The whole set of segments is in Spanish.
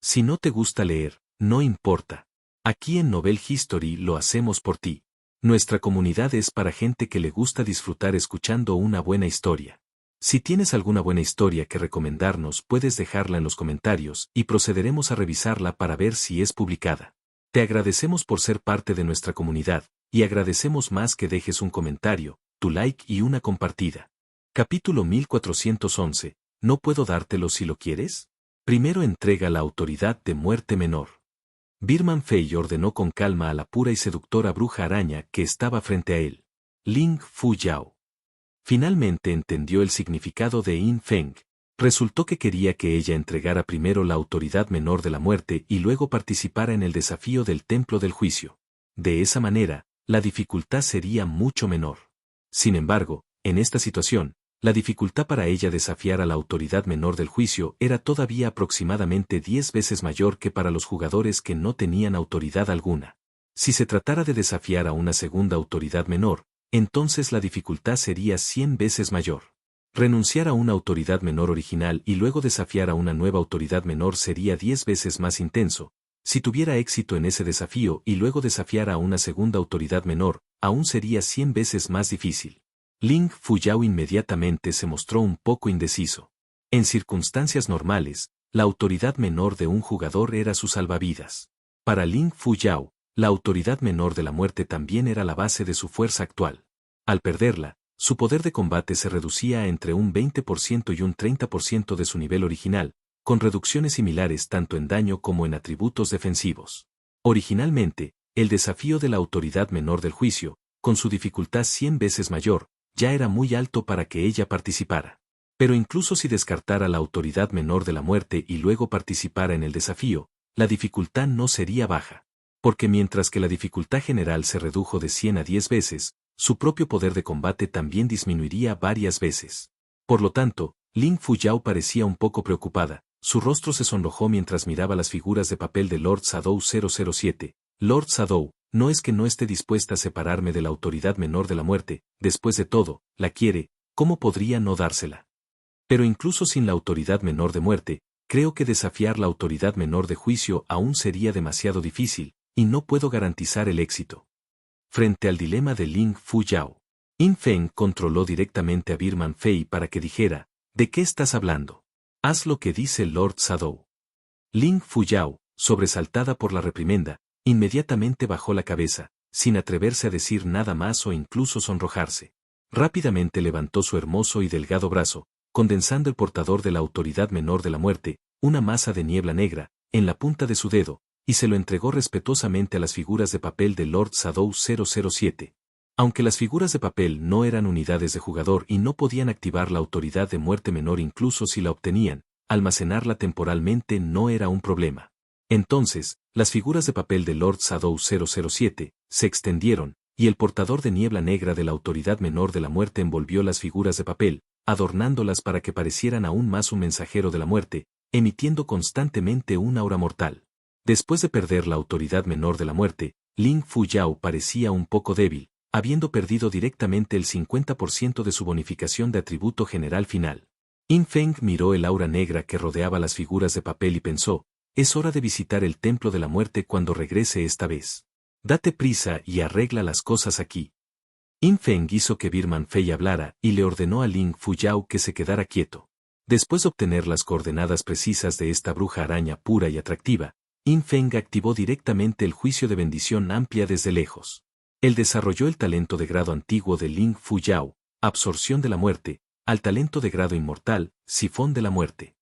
Si no te gusta leer, no importa. Aquí en Novel History lo hacemos por ti. Nuestra comunidad es para gente que le gusta disfrutar escuchando una buena historia. Si tienes alguna buena historia que recomendarnos, puedes dejarla en los comentarios y procederemos a revisarla para ver si es publicada. Te agradecemos por ser parte de nuestra comunidad, y agradecemos más que dejes un comentario, tu like y una compartida. Capítulo 1411. ¿No puedo dártelo si lo quieres? Primero entrega la autoridad de muerte menor. Birman Fei ordenó con calma a la pura y seductora bruja araña que estaba frente a él. Ling Fu Yao. Finalmente entendió el significado de Yin Feng. Resultó que quería que ella entregara primero la autoridad menor de la muerte y luego participara en el desafío del templo del juicio. De esa manera, la dificultad sería mucho menor. Sin embargo, en esta situación, la dificultad para ella desafiar a la autoridad menor del juicio era todavía aproximadamente 10 veces mayor que para los jugadores que no tenían autoridad alguna. Si se tratara de desafiar a una segunda autoridad menor, entonces la dificultad sería 100 veces mayor. Renunciar a una autoridad menor original y luego desafiar a una nueva autoridad menor sería 10 veces más intenso. Si tuviera éxito en ese desafío y luego desafiar a una segunda autoridad menor, aún sería 100 veces más difícil. Ling Fu Yao inmediatamente se mostró un poco indeciso. En circunstancias normales, la autoridad menor de un jugador era su salvavidas. Para Ling Fu Yao, la autoridad menor de la muerte también era la base de su fuerza actual. Al perderla, su poder de combate se reducía a entre un 20% y un 30% de su nivel original, con reducciones similares tanto en daño como en atributos defensivos. Originalmente, el desafío de la autoridad menor del juicio, con su dificultad 100 veces mayor, ya era muy alto para que ella participara. Pero incluso si descartara la autoridad menor de la muerte y luego participara en el desafío, la dificultad no sería baja. Porque mientras que la dificultad general se redujo de 100 a 10 veces, su propio poder de combate también disminuiría varias veces. Por lo tanto, Ling Fu Yao parecía un poco preocupada, su rostro se sonrojó mientras miraba las figuras de papel de Lord Shadow 007. Lord Shadow, no es que no esté dispuesta a separarme de la autoridad menor de la muerte, después de todo, la quiere, ¿cómo podría no dársela? Pero incluso sin la autoridad menor de muerte, creo que desafiar la autoridad menor de juicio aún sería demasiado difícil, y no puedo garantizar el éxito. Frente al dilema de Ling Fu Yao, Yin Feng controló directamente a Birman Fei para que dijera, ¿de qué estás hablando? Haz lo que dice Lord Shadow. Ling Fu Yao, sobresaltada por la reprimenda, inmediatamente bajó la cabeza, sin atreverse a decir nada más o incluso sonrojarse. Rápidamente levantó su hermoso y delgado brazo, condensando el portador de la autoridad menor de la muerte, una masa de niebla negra, en la punta de su dedo, y se lo entregó respetuosamente a las figuras de papel de Lord Shadow 007. Aunque las figuras de papel no eran unidades de jugador y no podían activar la autoridad de muerte menor incluso si la obtenían, almacenarla temporalmente no era un problema. Entonces, las figuras de papel de Lord Shadow 007 se extendieron, y el portador de niebla negra de la autoridad menor de la muerte envolvió las figuras de papel, adornándolas para que parecieran aún más un mensajero de la muerte, emitiendo constantemente un aura mortal. Después de perder la autoridad menor de la muerte, Ling Fu Yao parecía un poco débil, habiendo perdido directamente el 50% de su bonificación de atributo general final. Yin Feng miró el aura negra que rodeaba las figuras de papel y pensó, es hora de visitar el templo de la muerte cuando regrese esta vez. Date prisa y arregla las cosas aquí. Yin Feng hizo que Birman Fei hablara y le ordenó a Ling Fu Yao que se quedara quieto. Después de obtener las coordenadas precisas de esta bruja araña pura y atractiva, Yin Feng activó directamente el juicio de bendición amplia desde lejos. Él desarrolló el talento de grado antiguo de Ling Fu Yao, absorción de la muerte, al talento de grado inmortal, sifón de la muerte.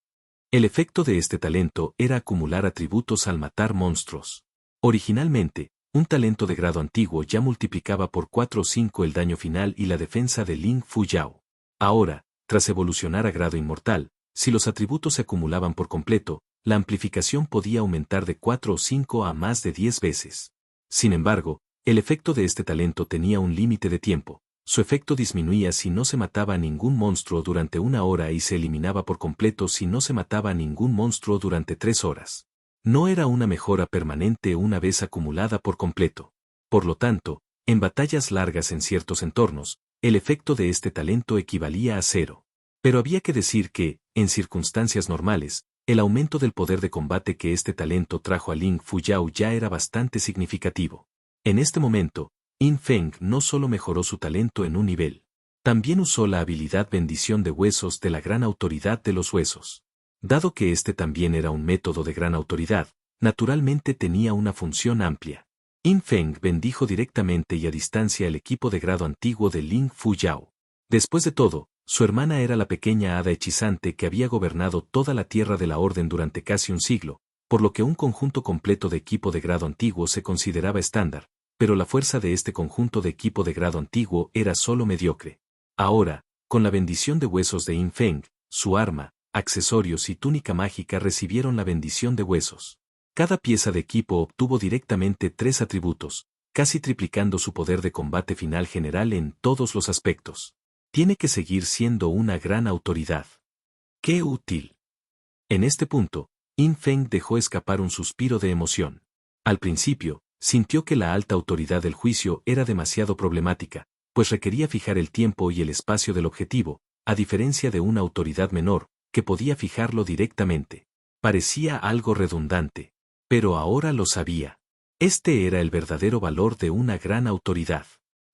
El efecto de este talento era acumular atributos al matar monstruos. Originalmente, un talento de grado antiguo ya multiplicaba por 4 o 5 el daño final y la defensa de Ling Fu Yao. Ahora, tras evolucionar a grado inmortal, si los atributos se acumulaban por completo, la amplificación podía aumentar de 4 o 5 a más de 10 veces. Sin embargo, el efecto de este talento tenía un límite de tiempo. Su efecto disminuía si no se mataba a ningún monstruo durante 1 hora y se eliminaba por completo si no se mataba a ningún monstruo durante 3 horas. No era una mejora permanente una vez acumulada por completo. Por lo tanto, en batallas largas en ciertos entornos, el efecto de este talento equivalía a 0. Pero había que decir que, en circunstancias normales, el aumento del poder de combate que este talento trajo a Ling Fuyao ya era bastante significativo. En este momento, In Feng no solo mejoró su talento en un nivel, también usó la habilidad bendición de huesos de la gran autoridad de los huesos. Dado que este también era un método de gran autoridad, naturalmente tenía una función amplia. In Feng bendijo directamente y a distancia el equipo de grado antiguo de Ling Fuyao. Después de todo, su hermana era la pequeña hada hechizante que había gobernado toda la tierra de la Orden durante casi un siglo, por lo que un conjunto completo de equipo de grado antiguo se consideraba estándar, pero la fuerza de este conjunto de equipo de grado antiguo era solo mediocre. Ahora, con la bendición de huesos de In Feng, su arma, accesorios y túnica mágica recibieron la bendición de huesos. Cada pieza de equipo obtuvo directamente 3 atributos, casi triplicando su poder de combate final general en todos los aspectos. Tiene que seguir siendo una gran autoridad. ¡Qué útil! En este punto, In Feng dejó escapar un suspiro de emoción. Al principio, sintió que la alta autoridad del juicio era demasiado problemática, pues requería fijar el tiempo y el espacio del objetivo, a diferencia de una autoridad menor, que podía fijarlo directamente. Parecía algo redundante. Pero ahora lo sabía. Este era el verdadero valor de una gran autoridad.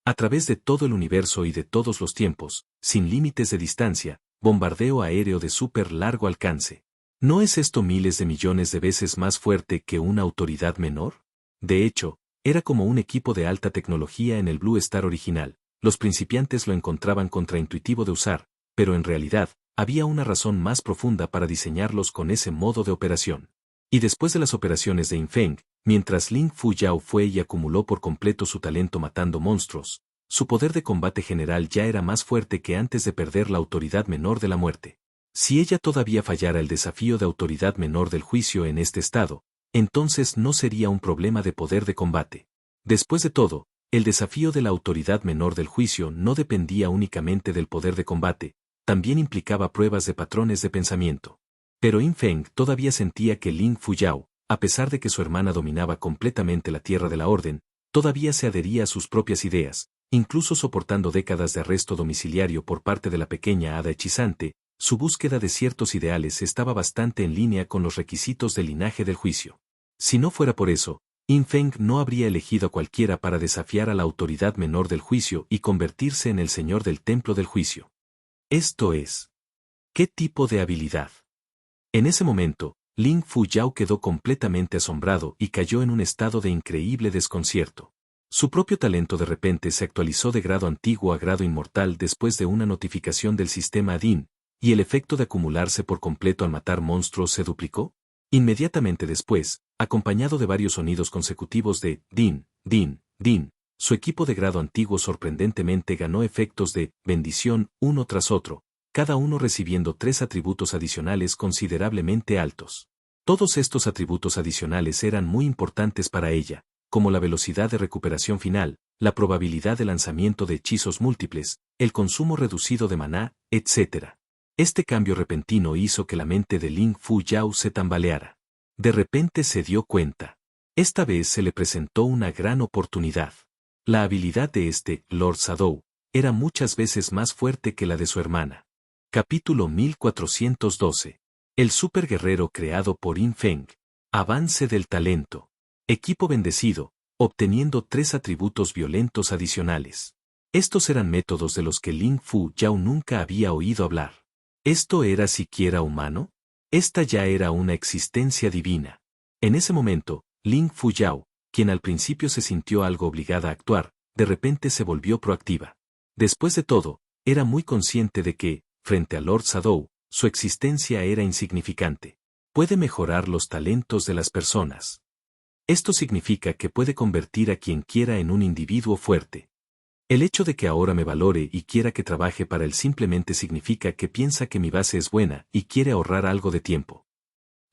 A través de todo el universo y de todos los tiempos, sin límites de distancia, bombardeo aéreo de súper largo alcance. ¿No es esto miles de millones de veces más fuerte que una autoridad menor? De hecho, era como un equipo de alta tecnología en el Blue Star original. Los principiantes lo encontraban contraintuitivo de usar, pero en realidad, había una razón más profunda para diseñarlos con ese modo de operación. Y después de las operaciones de In Feng, mientras Ling Fuyao fue y acumuló por completo su talento matando monstruos, su poder de combate general ya era más fuerte que antes de perder la autoridad menor de la muerte. Si ella todavía fallara el desafío de autoridad menor del juicio en este estado, entonces no sería un problema de poder de combate. Después de todo, el desafío de la autoridad menor del juicio no dependía únicamente del poder de combate, también implicaba pruebas de patrones de pensamiento. Pero In Feng todavía sentía que Ling Fuyao, a pesar de que su hermana dominaba completamente la tierra de la Orden, todavía se adhería a sus propias ideas, incluso soportando décadas de arresto domiciliario por parte de la pequeña hada hechizante. Su búsqueda de ciertos ideales estaba bastante en línea con los requisitos del linaje del juicio. Si no fuera por eso, In Feng no habría elegido a cualquiera para desafiar a la autoridad menor del juicio y convertirse en el señor del templo del juicio. Esto es, ¿qué tipo de habilidad? En ese momento, Ling Fuyao quedó completamente asombrado y cayó en un estado de increíble desconcierto. Su propio talento de repente se actualizó de grado antiguo a grado inmortal después de una notificación del sistema Adin, y el efecto de acumularse por completo al matar monstruos se duplicó. Inmediatamente después, acompañado de varios sonidos consecutivos de din, din, din, su equipo de grado antiguo sorprendentemente ganó efectos de bendición uno tras otro, cada uno recibiendo 3 atributos adicionales considerablemente altos. Todos estos atributos adicionales eran muy importantes para ella, como la velocidad de recuperación final, la probabilidad de lanzamiento de hechizos múltiples, el consumo reducido de maná, etc. Este cambio repentino hizo que la mente de Ling Fuyao se tambaleara. De repente se dio cuenta. Esta vez se le presentó una gran oportunidad. La habilidad de este Lord Shadow era muchas veces más fuerte que la de su hermana. Capítulo 1412. El superguerrero creado por In Feng. Avance del talento. Equipo bendecido, obteniendo 3 atributos violentos adicionales. Estos eran métodos de los que Ling Fuyao nunca había oído hablar. ¿Esto era siquiera humano? Esta ya era una existencia divina. En ese momento, Ling Fuyao, quien al principio se sintió algo obligada a actuar, de repente se volvió proactiva. Después de todo, era muy consciente de que, frente a Lord Shadow, su existencia era insignificante. Puede mejorar los talentos de las personas. Esto significa que puede convertir a quien quiera en un individuo fuerte. El hecho de que ahora me valore y quiera que trabaje para él simplemente significa que piensa que mi base es buena y quiere ahorrar algo de tiempo.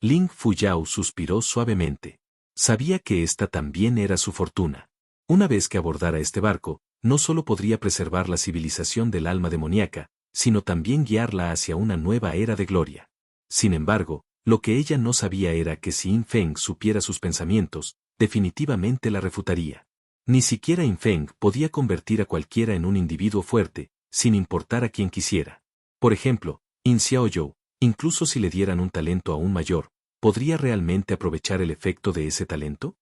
Ling Fuyao suspiró suavemente. Sabía que esta también era su fortuna. Una vez que abordara este barco, no solo podría preservar la civilización del alma demoníaca, sino también guiarla hacia una nueva era de gloria. Sin embargo, lo que ella no sabía era que si In Feng supiera sus pensamientos, definitivamente la refutaría. Ni siquiera In Feng podía convertir a cualquiera en un individuo fuerte, sin importar a quien quisiera. Por ejemplo, In Xiaoyou, Incluso si le dieran un talento aún mayor, ¿podría realmente aprovechar el efecto de ese talento?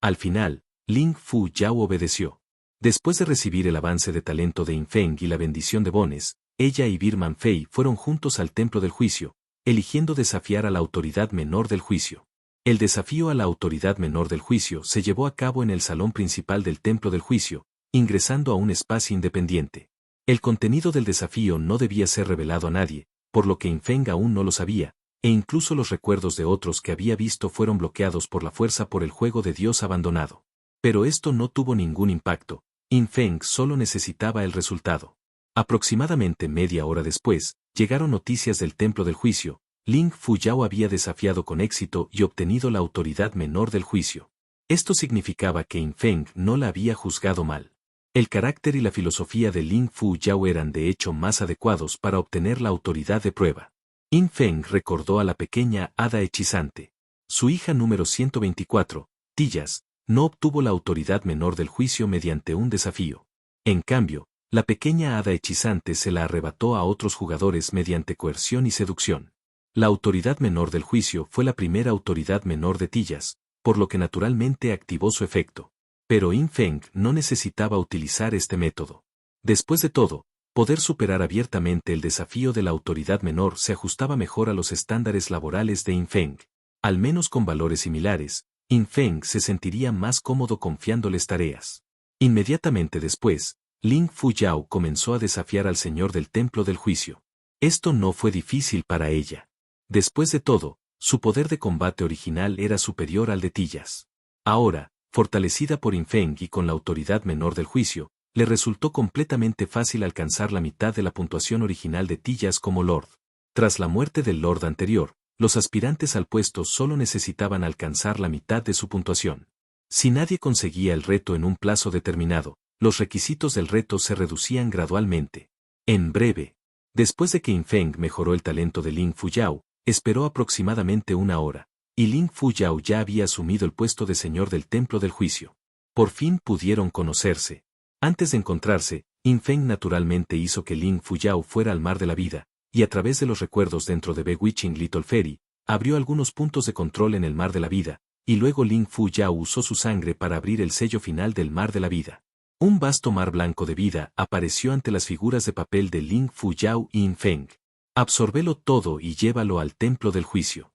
Al final, Ling Fu Yao obedeció. Después de recibir el avance de talento de Infeng y la bendición de Bones, ella y Birman Fei fueron juntos al templo del juicio, eligiendo desafiar a la autoridad menor del juicio. El desafío a la autoridad menor del juicio se llevó a cabo en el salón principal del templo del juicio, ingresando a un espacio independiente. El contenido del desafío no debía ser revelado a nadie, por lo que Infeng aún no lo sabía, e incluso los recuerdos de otros que había visto fueron bloqueados por la fuerza por el juego de Dios abandonado. Pero esto no tuvo ningún impacto, Infeng solo necesitaba el resultado. Aproximadamente media hora después, llegaron noticias del templo del juicio. Ling Fu Yao había desafiado con éxito y obtenido la autoridad menor del juicio. Esto significaba que Infeng no la había juzgado mal. El carácter y la filosofía de Ling Fu Yao eran de hecho más adecuados para obtener la autoridad de prueba. Infeng recordó a la pequeña hada hechizante. Su hija número 124, Tillas, no obtuvo la autoridad menor del juicio mediante un desafío. En cambio, la pequeña hada hechizante se la arrebató a otros jugadores mediante coerción y seducción. La autoridad menor del juicio fue la primera autoridad menor de Tillas, por lo que naturalmente activó su efecto. Pero Infeng no necesitaba utilizar este método. Después de todo, poder superar abiertamente el desafío de la autoridad menor se ajustaba mejor a los estándares laborales de Infeng. Al menos con valores similares, Infeng se sentiría más cómodo confiándoles tareas. Inmediatamente después, Ling Fu Yao comenzó a desafiar al señor del templo del juicio. Esto no fue difícil para ella. Después de todo, su poder de combate original era superior al de Tillas. Ahora, fortalecida por Infeng y con la autoridad menor del juicio, le resultó completamente fácil alcanzar la mitad de la puntuación original de Tillas como Lord. Tras la muerte del Lord anterior, los aspirantes al puesto solo necesitaban alcanzar la mitad de su puntuación. Si nadie conseguía el reto en un plazo determinado, los requisitos del reto se reducían gradualmente. En breve, después de que Infeng mejoró el talento de Ling Fu Yao, esperó aproximadamente una hora, y Ling Fu Yao ya había asumido el puesto de señor del templo del juicio. Por fin pudieron conocerse. Antes de encontrarse, Infeng naturalmente hizo que Ling Fu Yao fuera al mar de la vida, y a través de los recuerdos dentro de Bewitching Little Fairy, abrió algunos puntos de control en el mar de la vida, y luego Ling Fu Yao usó su sangre para abrir el sello final del mar de la vida. Un vasto mar blanco de vida apareció ante las figuras de papel de Ling Fu Yao y Infeng. Absorbelo todo y llévalo al templo del juicio.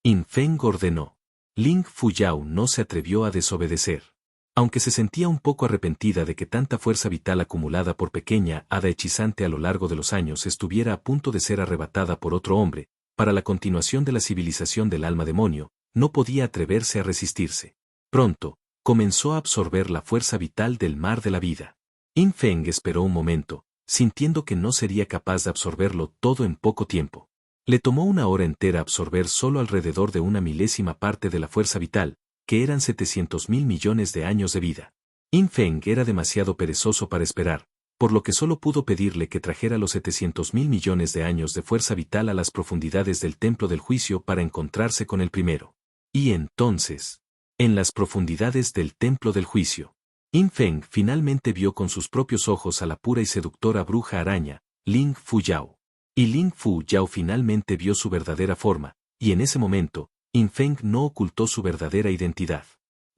Infeng ordenó. Ling Fu Yao no se atrevió a desobedecer. Aunque se sentía un poco arrepentida de que tanta fuerza vital acumulada por pequeña hada hechizante a lo largo de los años estuviera a punto de ser arrebatada por otro hombre, para la continuación de la civilización del alma demonio, no podía atreverse a resistirse. Pronto, comenzó a absorber la fuerza vital del mar de la vida. Infeng esperó un momento, sintiendo que no sería capaz de absorberlo todo en poco tiempo. Le tomó una hora entera absorber solo alrededor de una milésima parte de la fuerza vital, que eran 700.000 millones de años de vida. Infeng era demasiado perezoso para esperar, por lo que solo pudo pedirle que trajera los 700.000 millones de años de fuerza vital a las profundidades del templo del juicio para encontrarse con el primero. Y entonces, en las profundidades del templo del juicio, Infeng finalmente vio con sus propios ojos a la pura y seductora bruja araña, Ling Fu Yao. Y Ling Fu Yao finalmente vio su verdadera forma, y en ese momento, Infeng no ocultó su verdadera identidad.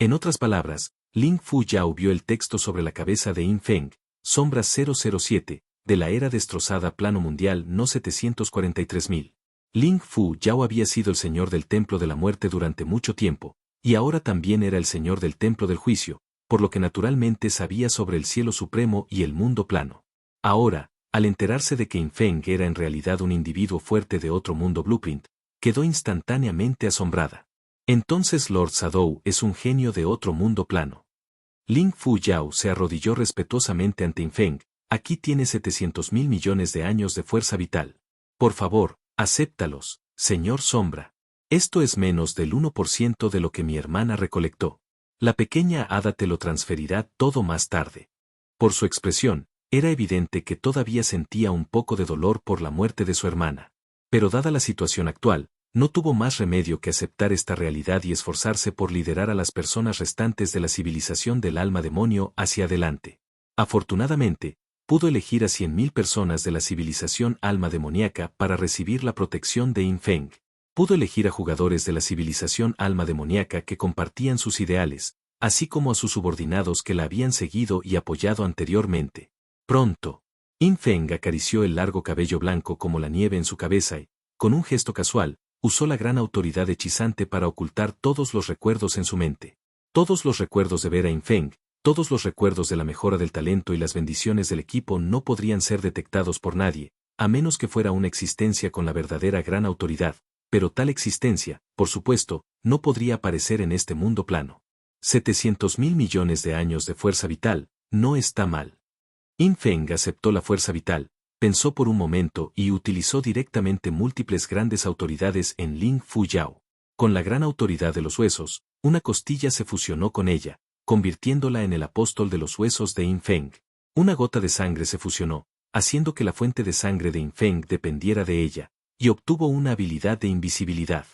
En otras palabras, Ling Fu Yao vio el texto sobre la cabeza de Infeng, Sombra 007, de la era destrozada plano mundial no 743.000. Ling Fu Yao había sido el señor del templo de la muerte durante mucho tiempo, y ahora también era el señor del templo del juicio, por lo que naturalmente sabía sobre el cielo supremo y el mundo plano. Ahora, al enterarse de que Infeng era en realidad un individuo fuerte de otro mundo blueprint, quedó instantáneamente asombrada. Entonces Lord Shadow es un genio de otro mundo plano. Ling Fu Yao se arrodilló respetuosamente ante Infeng. Aquí tiene 700.000 millones de años de fuerza vital. Por favor, acéptalos, señor Sombra. Esto es menos del 1% de lo que mi hermana recolectó. La pequeña hada te lo transferirá todo más tarde. Por su expresión, era evidente que todavía sentía un poco de dolor por la muerte de su hermana. Pero dada la situación actual, no tuvo más remedio que aceptar esta realidad y esforzarse por liderar a las personas restantes de la civilización del alma demonio hacia adelante. Afortunadamente, pudo elegir a 100.000 personas de la civilización alma demoníaca para recibir la protección de Yin Feng. Pudo elegir a jugadores de la civilización alma demoníaca que compartían sus ideales, así como a sus subordinados que la habían seguido y apoyado anteriormente. Pronto, Yin Feng acarició el largo cabello blanco como la nieve en su cabeza y, con un gesto casual, usó la gran autoridad hechizante para ocultar todos los recuerdos en su mente. Todos los recuerdos de ver a Yin Feng, todos los recuerdos de la mejora del talento y las bendiciones del equipo no podrían ser detectados por nadie, a menos que fuera una existencia con la verdadera gran autoridad, pero tal existencia, por supuesto, no podría aparecer en este mundo plano. 700.000 millones de años de fuerza vital, no está mal. Yin Feng aceptó la fuerza vital, pensó por un momento y utilizó directamente múltiples grandes autoridades en Ling Fu Yao. Con la gran autoridad de los huesos, una costilla se fusionó con ella, convirtiéndola en el apóstol de los huesos de Yin Feng. Una gota de sangre se fusionó, haciendo que la fuente de sangre de Yin Feng dependiera de ella, y obtuvo una habilidad de invisibilidad.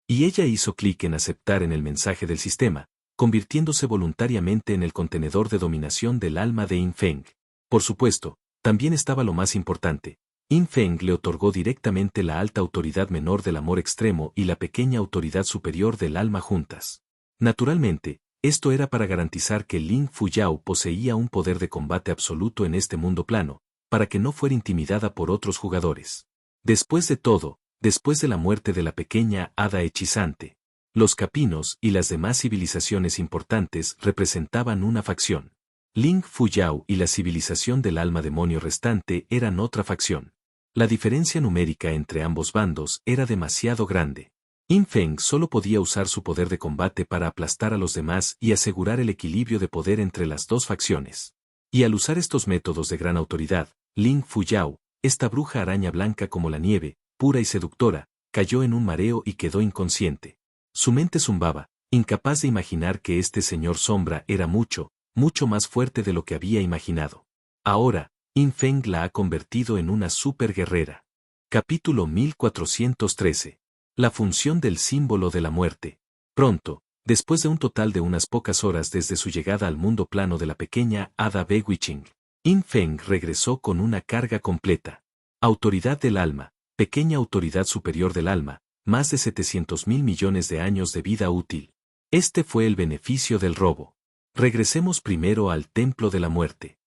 Y ella hizo clic en aceptar en el mensaje del sistema, convirtiéndose voluntariamente en el contenedor de dominación del alma de Yin Feng. Por supuesto, también estaba lo más importante. Yin Feng le otorgó directamente la alta autoridad menor del amor extremo y la pequeña autoridad superior del alma juntas. Naturalmente, esto era para garantizar que Ling Fu Yao poseía un poder de combate absoluto en este mundo plano, para que no fuera intimidada por otros jugadores. Después de todo, después de la muerte de la pequeña hada hechizante, los capinos y las demás civilizaciones importantes representaban una facción. Ling Fu Yao y la civilización del alma demonio restante eran otra facción. La diferencia numérica entre ambos bandos era demasiado grande. Yin Feng solo podía usar su poder de combate para aplastar a los demás y asegurar el equilibrio de poder entre las dos facciones. Y al usar estos métodos de gran autoridad, Ling Fu Yao, esta bruja araña blanca como la nieve, pura y seductora, cayó en un mareo y quedó inconsciente. Su mente zumbaba, incapaz de imaginar que este señor sombra era mucho, mucho más fuerte de lo que había imaginado. Ahora, Yin Feng la ha convertido en una superguerrera. Capítulo 1413. La función del símbolo de la muerte. Pronto, después de un total de unas pocas horas desde su llegada al mundo plano de la pequeña hada Bewitching, Yin Feng regresó con una carga completa. Autoridad del alma, pequeña autoridad superior del alma, más de 700.000 millones de años de vida útil. Este fue el beneficio del robo. Regresemos primero al templo de la muerte.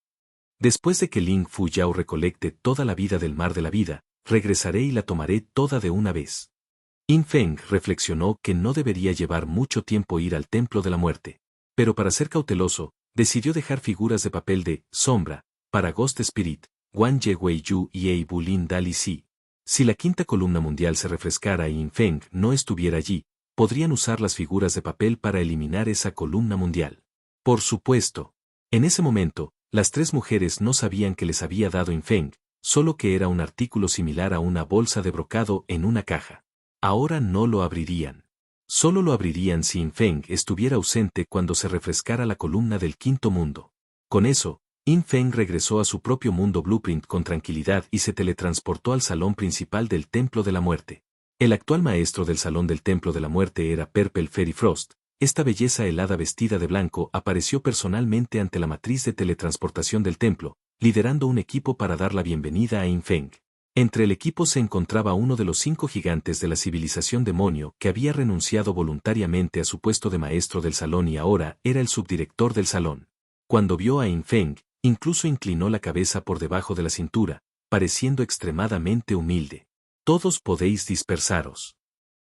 Después de que Ling Fu Yao recolecte toda la vida del mar de la vida, regresaré y la tomaré toda de una vez. Yin Feng reflexionó que no debería llevar mucho tiempo ir al templo de la muerte, pero para ser cauteloso, decidió dejar figuras de papel de sombra para Ghost Spirit, Wang Ye Wei Yu y Ei Bulin Dali Si. Si la quinta columna mundial se refrescara y Yin Feng no estuviera allí, podrían usar las figuras de papel para eliminar esa columna mundial. Por supuesto. En ese momento, las tres mujeres no sabían que les había dado Yin Feng, solo que era un artículo similar a una bolsa de brocado en una caja. Ahora no lo abrirían. Solo lo abrirían si Yin Feng estuviera ausente cuando se refrescara la columna del quinto mundo. Con eso, Yin Feng regresó a su propio mundo Blueprint con tranquilidad y se teletransportó al salón principal del Templo de la Muerte. El actual maestro del Salón del Templo de la Muerte era Purple Fairy Frost. Esta belleza helada vestida de blanco apareció personalmente ante la matriz de teletransportación del templo, liderando un equipo para dar la bienvenida a Yin Feng. Entre el equipo se encontraba uno de los 5 gigantes de la civilización demonio que había renunciado voluntariamente a su puesto de maestro del salón y ahora era el subdirector del salón. Cuando vio a Yin Feng, incluso inclinó la cabeza por debajo de la cintura, pareciendo extremadamente humilde. Todos podéis dispersaros.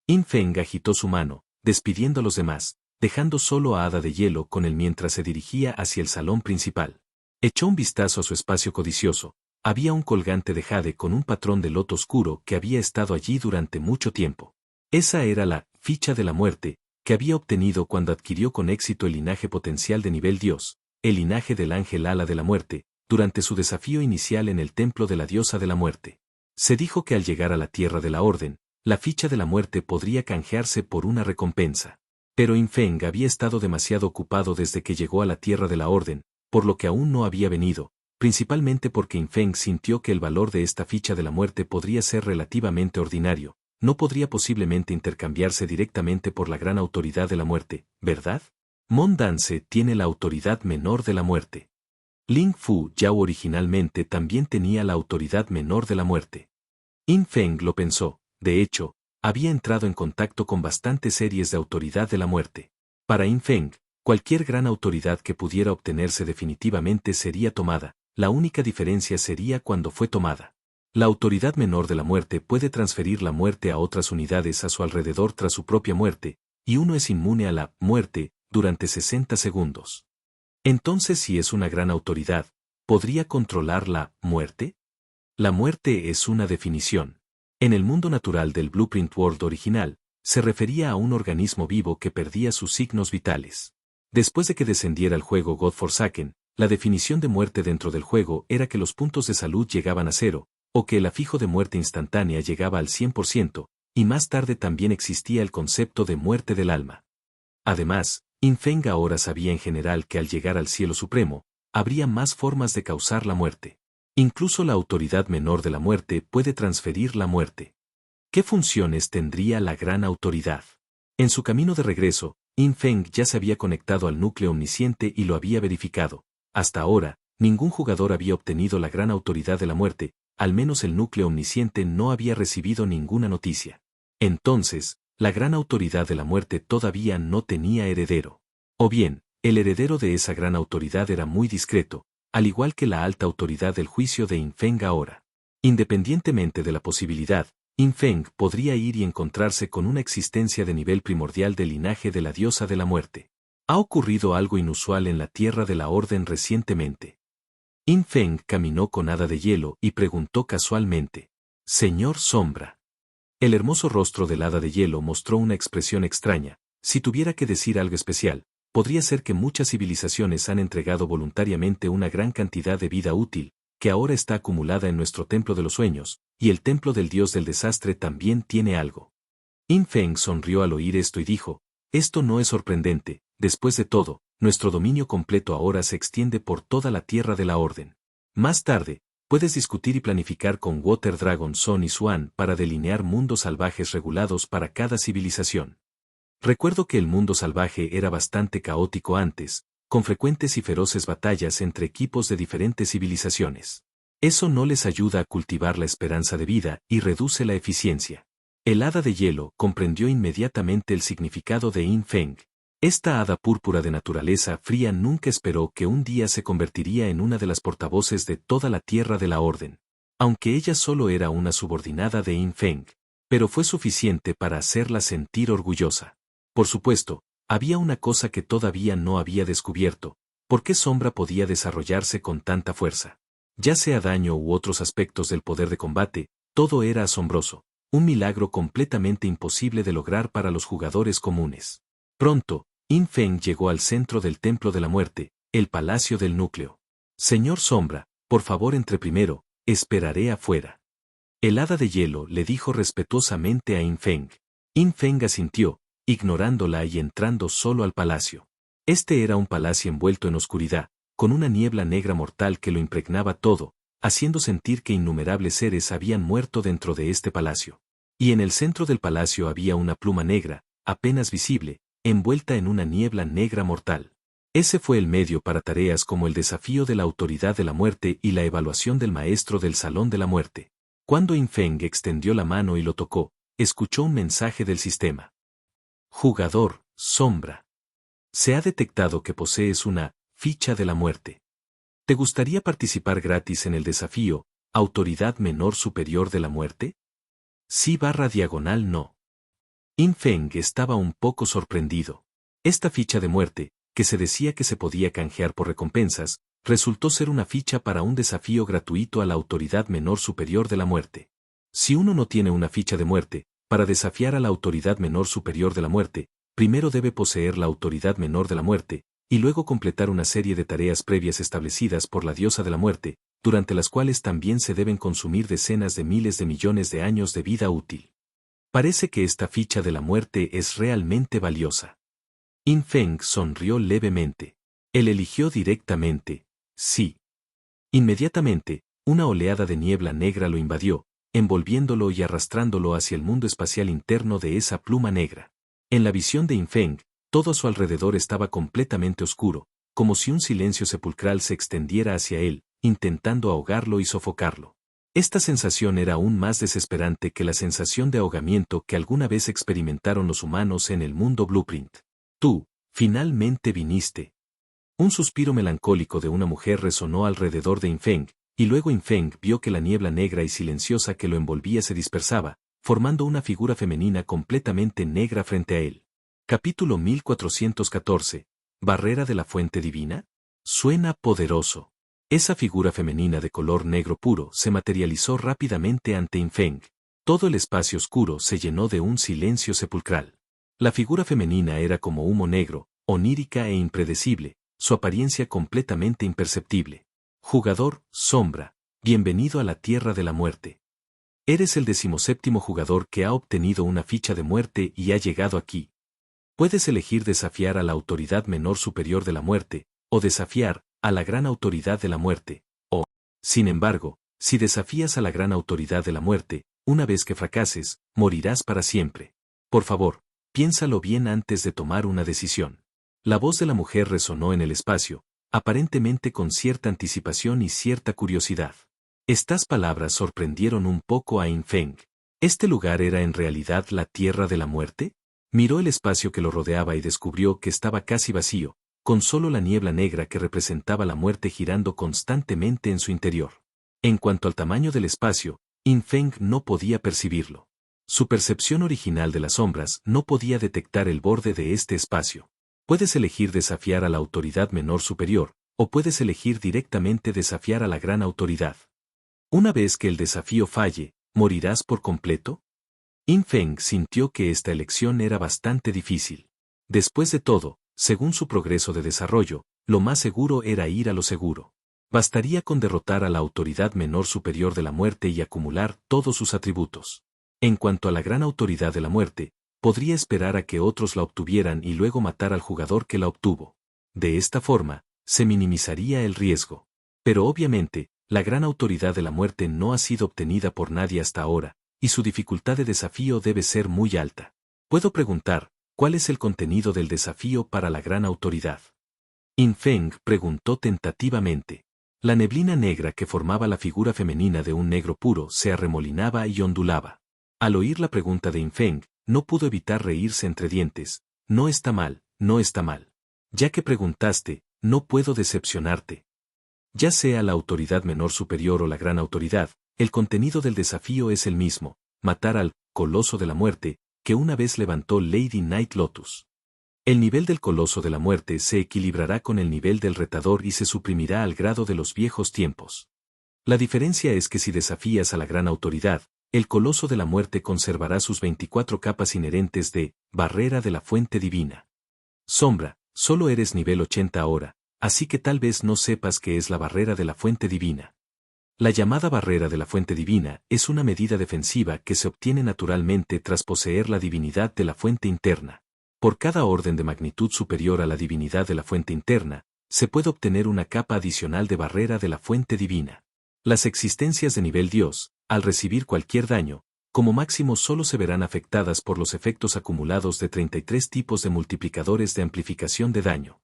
Yin Feng agitó su mano, despidiendo a los demás, dejando solo a Hada de Hielo con él mientras se dirigía hacia el salón principal. Echó un vistazo a su espacio codicioso. Había un colgante de jade con un patrón de loto oscuro que había estado allí durante mucho tiempo. Esa era la ficha de la muerte que había obtenido cuando adquirió con éxito el linaje potencial de nivel Dios, el linaje del ángel ala de la muerte, durante su desafío inicial en el templo de la diosa de la muerte. Se dijo que al llegar a la tierra de la orden, la ficha de la muerte podría canjearse por una recompensa. Pero Yin Feng había estado demasiado ocupado desde que llegó a la tierra de la orden, por lo que aún no había venido, principalmente porque Yin Feng sintió que el valor de esta ficha de la muerte podría ser relativamente ordinario, no podría posiblemente intercambiarse directamente por la gran autoridad de la muerte, ¿verdad? Mon Dance tiene la autoridad menor de la muerte. Ling Fu Yao originalmente también tenía la autoridad menor de la muerte. Yin Feng lo pensó, de hecho, había entrado en contacto con bastantes series de autoridad de la muerte. Para Yin Feng, cualquier gran autoridad que pudiera obtenerse definitivamente sería tomada, la única diferencia sería cuando fue tomada. La autoridad menor de la muerte puede transferir la muerte a otras unidades a su alrededor tras su propia muerte, y uno es inmune a la muerte durante 60 segundos. Entonces, si es una gran autoridad, ¿podría controlar la muerte? La muerte es una definición. En el mundo natural del Blueprint World original, se refería a un organismo vivo que perdía sus signos vitales. Después de que descendiera el juego God Forsaken, la definición de muerte dentro del juego era que los puntos de salud llegaban a 0, o que el afijo de muerte instantánea llegaba al 100%, y más tarde también existía el concepto de muerte del alma. Además, Yin Feng ahora sabía en general que al llegar al cielo supremo, habría más formas de causar la muerte. Incluso la autoridad menor de la muerte puede transferir la muerte. ¿Qué funciones tendría la gran autoridad? En su camino de regreso, Yin Feng ya se había conectado al núcleo omnisciente y lo había verificado. Hasta ahora, ningún jugador había obtenido la gran autoridad de la muerte, al menos el núcleo omnisciente no había recibido ninguna noticia. Entonces, la gran autoridad de la muerte todavía no tenía heredero. O bien, el heredero de esa gran autoridad era muy discreto, al igual que la alta autoridad del juicio de Yin Feng ahora. Independientemente de la posibilidad, Yin Feng podría ir y encontrarse con una existencia de nivel primordial del linaje de la diosa de la muerte. Ha ocurrido algo inusual en la Tierra de la Orden recientemente. Yin Feng caminó con Hada de Hielo y preguntó casualmente: «Señor Sombra». El hermoso rostro del Hada de Hielo mostró una expresión extraña. Si tuviera que decir algo especial, podría ser que muchas civilizaciones han entregado voluntariamente una gran cantidad de vida útil, que ahora está acumulada en nuestro templo de los sueños, y el templo del dios del desastre también tiene algo. Yin Feng sonrió al oír esto y dijo: «Esto no es sorprendente, después de todo, nuestro dominio completo ahora se extiende por toda la tierra de la Orden. Más tarde, puedes discutir y planificar con Water Dragon Son y Swan para delinear mundos salvajes regulados para cada civilización. Recuerdo que el mundo salvaje era bastante caótico antes, con frecuentes y feroces batallas entre equipos de diferentes civilizaciones. Eso no les ayuda a cultivar la esperanza de vida y reduce la eficiencia». El Hada de Hielo comprendió inmediatamente el significado de Yin Feng. Esta hada púrpura de naturaleza fría nunca esperó que un día se convertiría en una de las portavoces de toda la tierra de la Orden. Aunque ella solo era una subordinada de Yin Feng, pero fue suficiente para hacerla sentir orgullosa. Por supuesto, había una cosa que todavía no había descubierto: ¿por qué Sombra podía desarrollarse con tanta fuerza? Ya sea daño u otros aspectos del poder de combate, todo era asombroso, un milagro completamente imposible de lograr para los jugadores comunes. Pronto, Yin Feng llegó al centro del Templo de la Muerte, el Palacio del Núcleo. «Señor Sombra, por favor entre primero, esperaré afuera». El Hada de Hielo le dijo respetuosamente a Yin Feng. Yin Feng asintió, ignorándola y entrando solo al palacio. Este era un palacio envuelto en oscuridad, con una niebla negra mortal que lo impregnaba todo, haciendo sentir que innumerables seres habían muerto dentro de este palacio. Y en el centro del palacio había una pluma negra, apenas visible, envuelta en una niebla negra mortal. Ese fue el medio para tareas como el desafío de la autoridad de la muerte y la evaluación del maestro del Salón de la Muerte. Cuando Yin Feng extendió la mano y lo tocó, escuchó un mensaje del sistema. «Jugador, Sombra. Se ha detectado que posees una ficha de la muerte. ¿Te gustaría participar gratis en el desafío Autoridad Menor Superior de la Muerte? Sí/no». Yin Feng estaba un poco sorprendido. Esta ficha de muerte, que se decía que se podía canjear por recompensas, resultó ser una ficha para un desafío gratuito a la Autoridad Menor Superior de la Muerte. Si uno no tiene una ficha de muerte, para desafiar a la Autoridad Menor Superior de la Muerte, primero debe poseer la Autoridad Menor de la Muerte, y luego completar una serie de tareas previas establecidas por la diosa de la muerte, durante las cuales también se deben consumir decenas de miles de millones de años de vida útil. Parece que esta ficha de la muerte es realmente valiosa. Yin Feng sonrió levemente. Él eligió directamente, sí. Inmediatamente, una oleada de niebla negra lo invadió, envolviéndolo y arrastrándolo hacia el mundo espacial interno de esa pluma negra. En la visión de Yin Feng, todo a su alrededor estaba completamente oscuro, como si un silencio sepulcral se extendiera hacia él, intentando ahogarlo y sofocarlo. Esta sensación era aún más desesperante que la sensación de ahogamiento que alguna vez experimentaron los humanos en el mundo Blueprint. Tú, finalmente viniste. Un suspiro melancólico de una mujer resonó alrededor de Infeng, y luego Infeng vio que la niebla negra y silenciosa que lo envolvía se dispersaba, formando una figura femenina completamente negra frente a él. Capítulo 1414. ¿Barrera de la fuente divina? Suena poderoso. Esa figura femenina de color negro puro se materializó rápidamente ante Infeng. Todo el espacio oscuro se llenó de un silencio sepulcral. La figura femenina era como humo negro, onírica e impredecible, su apariencia completamente imperceptible. Jugador, sombra, bienvenido a la tierra de la muerte. Eres el 17º jugador que ha obtenido una ficha de muerte y ha llegado aquí. Puedes elegir desafiar a la autoridad menor superior de la muerte, o desafiar a la gran autoridad de la muerte, o, sin embargo, si desafías a la gran autoridad de la muerte, una vez que fracases, morirás para siempre. Por favor, piénsalo bien antes de tomar una decisión. La voz de la mujer resonó en el espacio, aparentemente con cierta anticipación y cierta curiosidad. Estas palabras sorprendieron un poco a Infeng. ¿Este lugar era en realidad la tierra de la muerte? Miró el espacio que lo rodeaba y descubrió que estaba casi vacío, con solo la niebla negra que representaba la muerte girando constantemente en su interior. En cuanto al tamaño del espacio, Infeng no podía percibirlo. Su percepción original de las sombras no podía detectar el borde de este espacio. Puedes elegir desafiar a la autoridad menor superior, o puedes elegir directamente desafiar a la gran autoridad. Una vez que el desafío falle, ¿morirás por completo? Infeng sintió que esta elección era bastante difícil. Después de todo, según su progreso de desarrollo, lo más seguro era ir a lo seguro. Bastaría con derrotar a la autoridad menor superior de la muerte y acumular todos sus atributos. En cuanto a la gran autoridad de la muerte, podría esperar a que otros la obtuvieran y luego matar al jugador que la obtuvo. De esta forma, se minimizaría el riesgo. Pero obviamente, la gran autoridad de la muerte no ha sido obtenida por nadie hasta ahora, y su dificultad de desafío debe ser muy alta. Puedo preguntar, ¿cuál es el contenido del desafío para la gran autoridad? Infeng preguntó tentativamente. La neblina negra que formaba la figura femenina de un negro puro se arremolinaba y ondulaba. Al oír la pregunta de Infeng, no pudo evitar reírse entre dientes. No está mal, no está mal. Ya que preguntaste, no puedo decepcionarte. Ya sea la autoridad menor superior o la gran autoridad, el contenido del desafío es el mismo, matar al Coloso de la Muerte, que una vez levantó Lady Night Lotus. El nivel del Coloso de la Muerte se equilibrará con el nivel del retador y se suprimirá al grado de los viejos tiempos. La diferencia es que si desafías a la gran autoridad, el Coloso de la Muerte conservará sus 24 capas inherentes de barrera de la fuente divina. Sombra, solo eres nivel 80 ahora, así que tal vez no sepas qué es la barrera de la fuente divina. La llamada barrera de la fuente divina es una medida defensiva que se obtiene naturalmente tras poseer la divinidad de la fuente interna. Por cada orden de magnitud superior a la divinidad de la fuente interna, se puede obtener una capa adicional de barrera de la fuente divina. Las existencias de nivel Dios, al recibir cualquier daño, como máximo solo se verán afectadas por los efectos acumulados de 33 tipos de multiplicadores de amplificación de daño.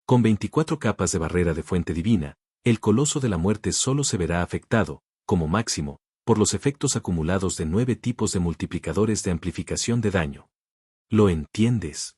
Con 24 capas de barrera de fuente divina, el Coloso de la Muerte solo se verá afectado, como máximo, por los efectos acumulados de 9 tipos de multiplicadores de amplificación de daño. ¿Lo entiendes?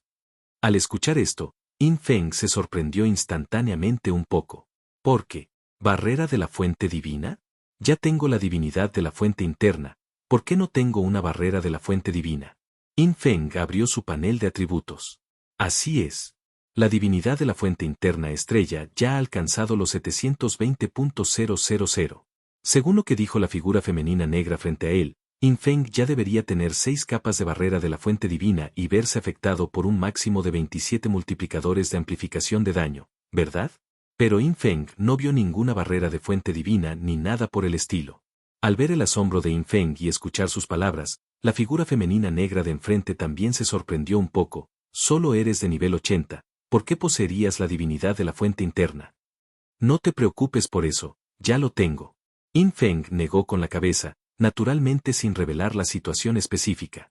Al escuchar esto, Infeng se sorprendió instantáneamente un poco. ¿Por qué? ¿Barrera de la fuente divina? Ya tengo la divinidad de la fuente interna, ¿por qué no tengo una barrera de la fuente divina? Infeng abrió su panel de atributos. Así es. La divinidad de la fuente interna estrella ya ha alcanzado los 720.000. Según lo que dijo la figura femenina negra frente a él, Infeng ya debería tener 6 capas de barrera de la fuente divina y verse afectado por un máximo de 27 multiplicadores de amplificación de daño, ¿verdad? Pero Infeng no vio ninguna barrera de fuente divina ni nada por el estilo. Al ver el asombro de Infeng y escuchar sus palabras, la figura femenina negra de enfrente también se sorprendió un poco. Solo eres de nivel 80. ¿Por qué poseerías la divinidad de la fuente interna? No te preocupes por eso, ya lo tengo. Infeng negó con la cabeza, naturalmente sin revelar la situación específica.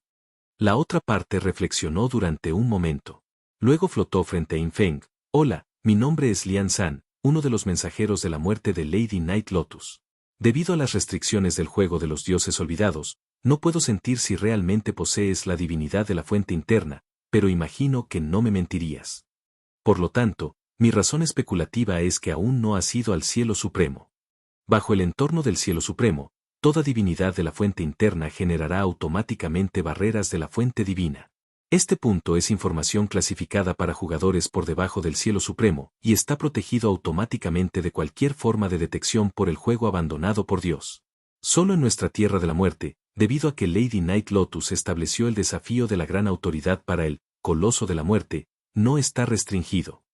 La otra parte reflexionó durante un momento. Luego flotó frente a Infeng. Hola, mi nombre es Lian San, uno de los mensajeros de la muerte de Lady Night Lotus. Debido a las restricciones del juego de los dioses olvidados, no puedo sentir si realmente posees la divinidad de la fuente interna, pero imagino que no me mentirías. Por lo tanto, mi razón especulativa es que aún no has ido al cielo supremo. Bajo el entorno del cielo supremo, toda divinidad de la fuente interna generará automáticamente barreras de la fuente divina. Este punto es información clasificada para jugadores por debajo del cielo supremo y está protegido automáticamente de cualquier forma de detección por el juego abandonado por Dios. Solo en nuestra tierra de la muerte, debido a que Lady Night Lotus estableció el desafío de la gran autoridad para el Coloso de la Muerte, no está restringido.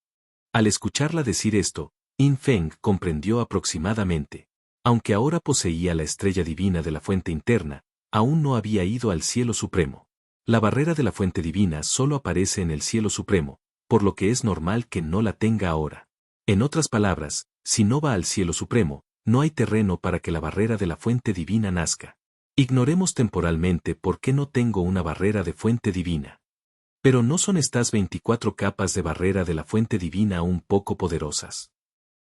Al escucharla decir esto, In Feng comprendió aproximadamente. Aunque ahora poseía la estrella divina de la fuente interna, aún no había ido al cielo supremo. La barrera de la fuente divina solo aparece en el cielo supremo, por lo que es normal que no la tenga ahora. En otras palabras, si no va al cielo supremo, no hay terreno para que la barrera de la fuente divina nazca. Ignoremos temporalmente por qué no tengo una barrera de fuente divina. Pero ¿no son estas 24 capas de barrera de la fuente divina un poco poderosas?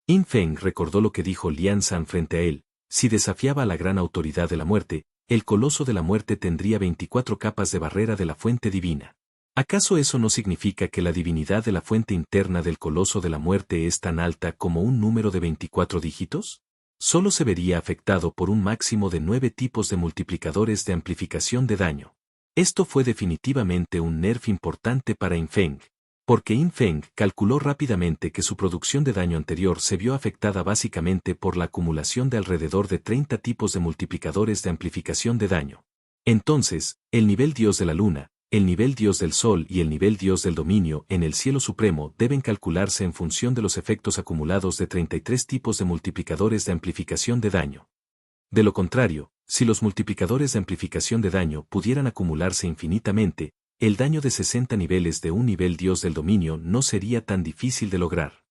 In Feng recordó lo que dijo Lian San frente a él: si desafiaba a la gran autoridad de la muerte, el coloso de la muerte tendría 24 capas de barrera de la fuente divina. ¿Acaso eso no significa que la divinidad de la fuente interna del coloso de la muerte es tan alta como un número de 24 dígitos? Solo se vería afectado por un máximo de 9 tipos de multiplicadores de amplificación de daño. Esto fue definitivamente un nerf importante para In Feng, porque In Feng calculó rápidamente que su producción de daño anterior se vio afectada básicamente por la acumulación de alrededor de 30 tipos de multiplicadores de amplificación de daño. Entonces, el nivel Dios de la Luna, el nivel Dios del Sol y el nivel Dios del Dominio en el cielo supremo deben calcularse en función de los efectos acumulados de 33 tipos de multiplicadores de amplificación de daño. De lo contrario, si los multiplicadores de amplificación de daño pudieran acumularse infinitamente, el daño de 60 niveles de un nivel Dios del Dominio no sería tan difícil de lograr.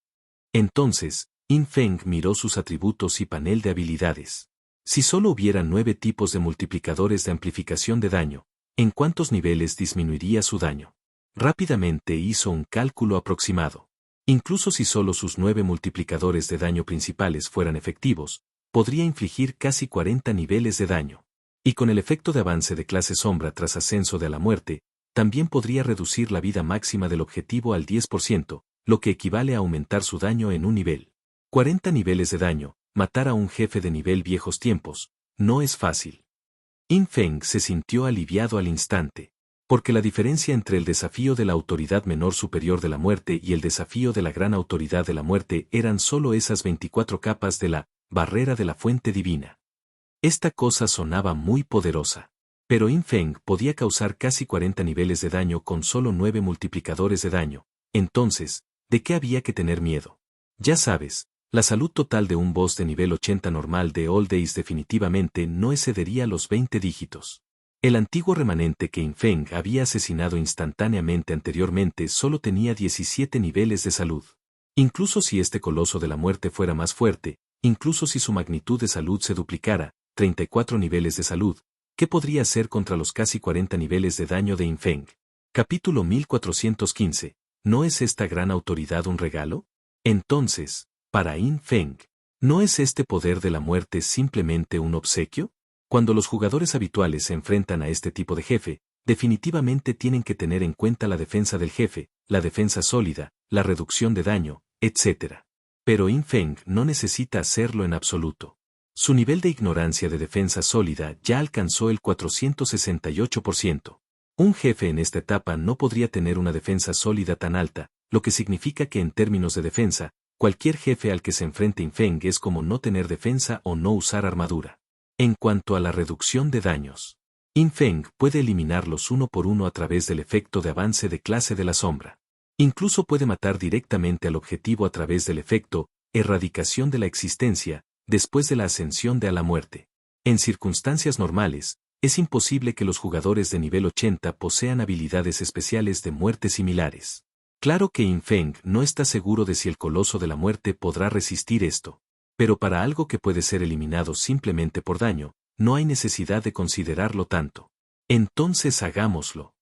Entonces, In Feng miró sus atributos y panel de habilidades. Si solo hubiera 9 tipos de multiplicadores de amplificación de daño, ¿en cuántos niveles disminuiría su daño? Rápidamente hizo un cálculo aproximado. Incluso si solo sus 9 multiplicadores de daño principales fueran efectivos, podría infligir casi 40 niveles de daño. Y con el efecto de avance de clase sombra tras ascenso de la muerte, también podría reducir la vida máxima del objetivo al 10%, lo que equivale a aumentar su daño en un nivel. 40 niveles de daño, matar a un jefe de nivel viejos tiempos, no es fácil. In Feng se sintió aliviado al instante, porque la diferencia entre el desafío de la autoridad menor superior de la muerte y el desafío de la gran autoridad de la muerte eran solo esas 24 capas de la barrera de la fuente divina. Esta cosa sonaba muy poderosa. Pero In Feng podía causar casi 40 niveles de daño con solo 9 multiplicadores de daño. Entonces, ¿de qué había que tener miedo? Ya sabes, la salud total de un boss de nivel 80 normal de All Days definitivamente no excedería los 20 dígitos. El antiguo remanente que In Feng había asesinado instantáneamente anteriormente solo tenía 17 niveles de salud. Incluso si este coloso de la muerte fuera más fuerte, incluso si su magnitud de salud se duplicara, 34 niveles de salud, ¿qué podría hacer contra los casi 40 niveles de daño de In Feng? Capítulo 1415. ¿No es esta gran autoridad un regalo? Entonces, para In Feng, ¿no es este poder de la muerte simplemente un obsequio? Cuando los jugadores habituales se enfrentan a este tipo de jefe, definitivamente tienen que tener en cuenta la defensa del jefe, la defensa sólida, la reducción de daño, etc. Pero In Feng no necesita hacerlo en absoluto. Su nivel de ignorancia de defensa sólida ya alcanzó el 468%. Un jefe en esta etapa no podría tener una defensa sólida tan alta, lo que significa que en términos de defensa, cualquier jefe al que se enfrente In Feng es como no tener defensa o no usar armadura. En cuanto a la reducción de daños, In Feng puede eliminarlos uno por uno a través del efecto de avance de clase de la sombra. Incluso puede matar directamente al objetivo a través del efecto erradicación de la existencia, después de la ascensión de a la muerte. En circunstancias normales, es imposible que los jugadores de nivel 80 posean habilidades especiales de muerte similares. Claro que In Feng no está seguro de si el coloso de la muerte podrá resistir esto, pero para algo que puede ser eliminado simplemente por daño, no hay necesidad de considerarlo tanto. Entonces hagámoslo.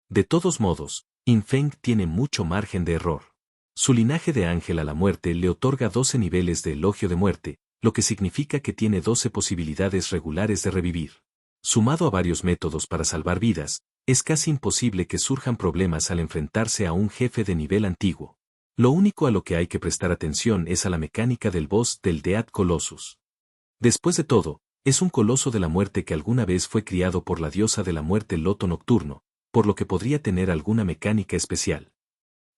De todos modos, In Feng tiene mucho margen de error. Su linaje de ángel a la muerte le otorga 12 niveles de elogio de muerte, lo que significa que tiene 12 posibilidades regulares de revivir. Sumado a varios métodos para salvar vidas, es casi imposible que surjan problemas al enfrentarse a un jefe de nivel antiguo. Lo único a lo que hay que prestar atención es a la mecánica del boss del Death Colossus. Después de todo, es un coloso de la muerte que alguna vez fue criado por la diosa de la muerte Loto Nocturno, por lo que podría tener alguna mecánica especial.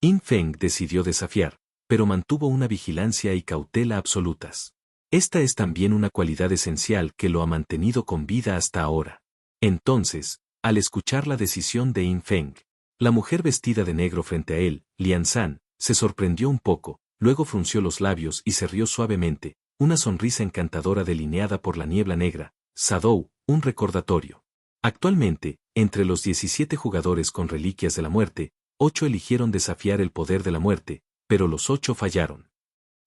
Yin Feng decidió desafiar, pero mantuvo una vigilancia y cautela absolutas. Esta es también una cualidad esencial que lo ha mantenido con vida hasta ahora. Entonces, al escuchar la decisión de Yin Feng, la mujer vestida de negro frente a él, Lian San, se sorprendió un poco, luego frunció los labios y se rió suavemente, una sonrisa encantadora delineada por la niebla negra. Sadou, un recordatorio. Actualmente, entre los 17 jugadores con reliquias de la muerte, 8 eligieron desafiar el poder de la muerte, pero los 8 fallaron.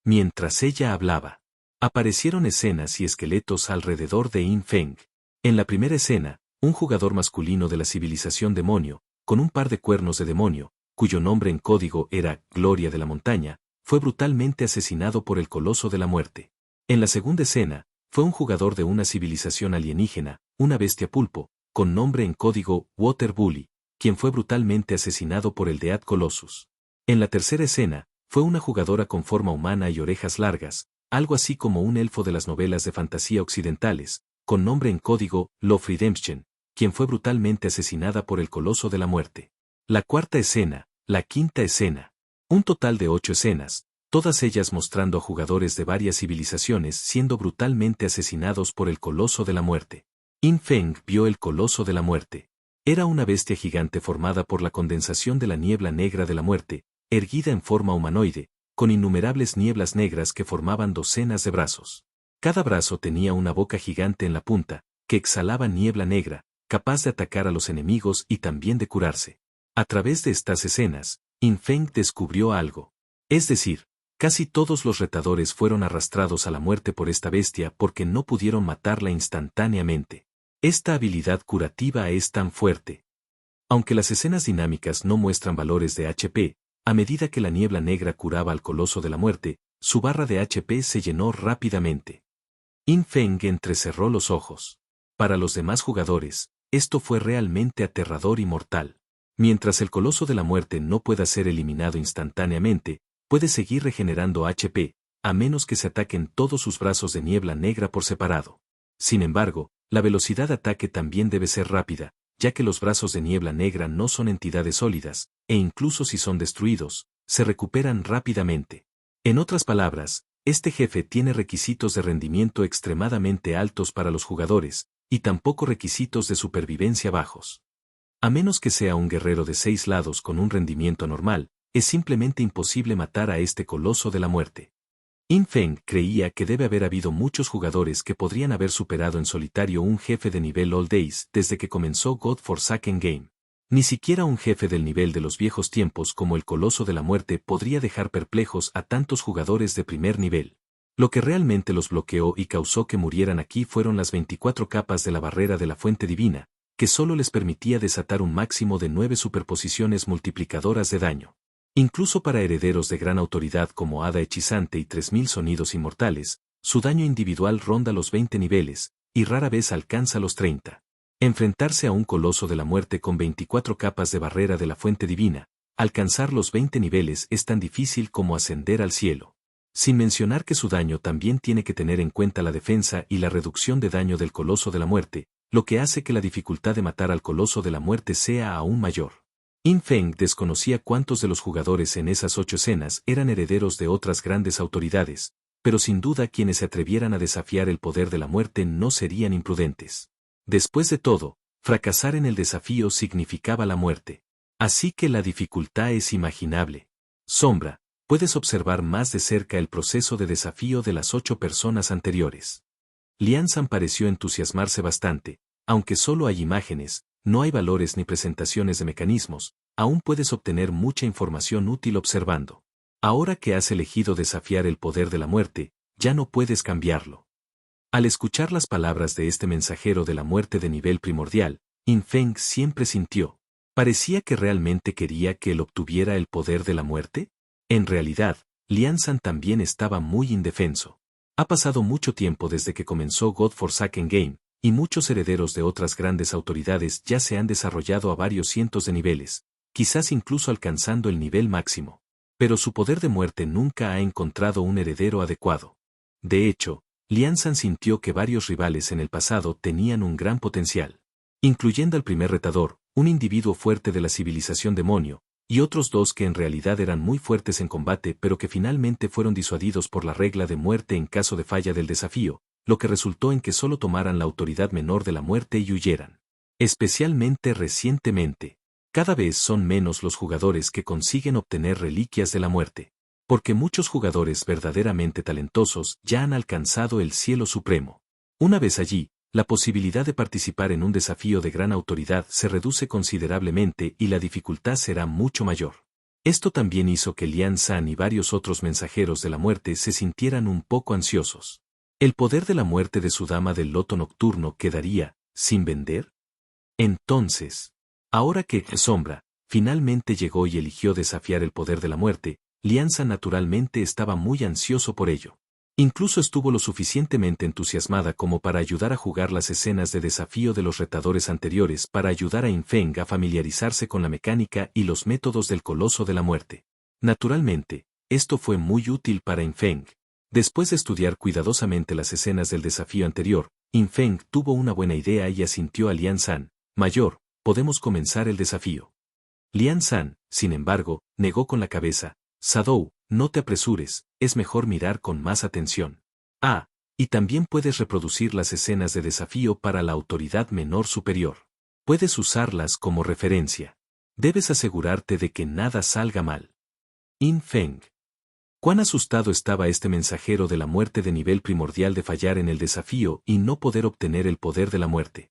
Mientras ella hablaba, aparecieron escenas y esqueletos alrededor de Yin Feng. En la primera escena, un jugador masculino de la civilización demonio, con un par de cuernos de demonio, cuyo nombre en código era Gloria de la Montaña, fue brutalmente asesinado por el Coloso de la Muerte. En la segunda escena, fue un jugador de una civilización alienígena, una bestia pulpo, con nombre en código Water Bully, quien fue brutalmente asesinado por el Death Colossus. En la tercera escena, fue una jugadora con forma humana y orejas largas, algo así como un elfo de las novelas de fantasía occidentales, con nombre en código Love Redemption, quien fue brutalmente asesinada por el Coloso de la Muerte. La cuarta escena, la quinta escena. Un total de 8 escenas, todas ellas mostrando a jugadores de varias civilizaciones siendo brutalmente asesinados por el Coloso de la Muerte. Yin Feng vio el Coloso de la Muerte. Era una bestia gigante formada por la condensación de la niebla negra de la muerte, erguida en forma humanoide, con innumerables nieblas negras que formaban docenas de brazos. Cada brazo tenía una boca gigante en la punta, que exhalaba niebla negra, capaz de atacar a los enemigos y también de curarse. A través de estas escenas, Yin Feng descubrió algo. Es decir, casi todos los retadores fueron arrastrados a la muerte por esta bestia porque no pudieron matarla instantáneamente. Esta habilidad curativa es tan fuerte. Aunque las escenas dinámicas no muestran valores de HP, a medida que la niebla negra curaba al Coloso de la Muerte, su barra de HP se llenó rápidamente. Yin Feng entrecerró los ojos. Para los demás jugadores, esto fue realmente aterrador y mortal. Mientras el Coloso de la Muerte no pueda ser eliminado instantáneamente, puede seguir regenerando HP, a menos que se ataquen todos sus brazos de niebla negra por separado. Sin embargo, la velocidad de ataque también debe ser rápida, ya que los brazos de niebla negra no son entidades sólidas, e incluso si son destruidos, se recuperan rápidamente. En otras palabras, este jefe tiene requisitos de rendimiento extremadamente altos para los jugadores, y tampoco requisitos de supervivencia bajos. A menos que sea un guerrero de 6 lados con un rendimiento normal, es simplemente imposible matar a este Coloso de la Muerte. Yin Feng creía que debe haber habido muchos jugadores que podrían haber superado en solitario un jefe de nivel All Days desde que comenzó God Forsaken Game. Ni siquiera un jefe del nivel de los viejos tiempos como el Coloso de la Muerte podría dejar perplejos a tantos jugadores de primer nivel. Lo que realmente los bloqueó y causó que murieran aquí fueron las 24 capas de la barrera de la fuente divina, que solo les permitía desatar un máximo de 9 superposiciones multiplicadoras de daño. Incluso para herederos de gran autoridad como Hada Hechizante y 3000 sonidos inmortales, su daño individual ronda los 20 niveles, y rara vez alcanza los 30. Enfrentarse a un Coloso de la Muerte con 24 capas de barrera de la fuente divina, alcanzar los 20 niveles es tan difícil como ascender al cielo. Sin mencionar que su daño también tiene que tener en cuenta la defensa y la reducción de daño del Coloso de la Muerte, lo que hace que la dificultad de matar al Coloso de la Muerte sea aún mayor. Yin Feng desconocía cuántos de los jugadores en esas 8 escenas eran herederos de otras grandes autoridades, pero sin duda quienes se atrevieran a desafiar el poder de la muerte no serían imprudentes. Después de todo, fracasar en el desafío significaba la muerte. Así que la dificultad es imaginable. Sombra, puedes observar más de cerca el proceso de desafío de las 8 personas anteriores. Lian San pareció entusiasmarse bastante, aunque solo hay imágenes, no hay valores ni presentaciones de mecanismos, aún puedes obtener mucha información útil observando. Ahora que has elegido desafiar el poder de la muerte, ya no puedes cambiarlo. Al escuchar las palabras de este mensajero de la muerte de nivel primordial, Yin Feng siempre sintió. ¿Parecía que realmente quería que él obtuviera el poder de la muerte? En realidad, Lian San también estaba muy indefenso. Ha pasado mucho tiempo desde que comenzó God Forsaken Game, y muchos herederos de otras grandes autoridades ya se han desarrollado a varios cientos de niveles, quizás incluso alcanzando el nivel máximo. Pero su poder de muerte nunca ha encontrado un heredero adecuado. De hecho, Lian San sintió que varios rivales en el pasado tenían un gran potencial, incluyendo al primer retador, un individuo fuerte de la civilización demonio, y otros dos que en realidad eran muy fuertes en combate pero que finalmente fueron disuadidos por la regla de muerte en caso de falla del desafío, lo que resultó en que solo tomaran la autoridad menor de la muerte y huyeran. Especialmente recientemente, cada vez son menos los jugadores que consiguen obtener reliquias de la muerte, porque muchos jugadores verdaderamente talentosos ya han alcanzado el cielo supremo. Una vez allí, la posibilidad de participar en un desafío de gran autoridad se reduce considerablemente y la dificultad será mucho mayor. Esto también hizo que Lian San y varios otros mensajeros de la muerte se sintieran un poco ansiosos. ¿El poder de la muerte de su dama del loto nocturno quedaría sin vender? Entonces, ahora que Sombra finalmente llegó y eligió desafiar el poder de la muerte, Lian San naturalmente estaba muy ansioso por ello. Incluso estuvo lo suficientemente entusiasmada como para ayudar a jugar las escenas de desafío de los retadores anteriores para ayudar a Infeng a familiarizarse con la mecánica y los métodos del Coloso de la Muerte. Naturalmente, esto fue muy útil para Infeng. Después de estudiar cuidadosamente las escenas del desafío anterior, Infeng tuvo una buena idea y asintió a Lian San. Mayor, podemos comenzar el desafío. Lian San, sin embargo, negó con la cabeza. Sadou, no te apresures, es mejor mirar con más atención. Y también puedes reproducir las escenas de desafío para la autoridad menor superior. Puedes usarlas como referencia. Debes asegurarte de que nada salga mal. Infeng. Cuán asustado estaba este mensajero de la muerte de nivel primordial de fallar en el desafío y no poder obtener el poder de la muerte.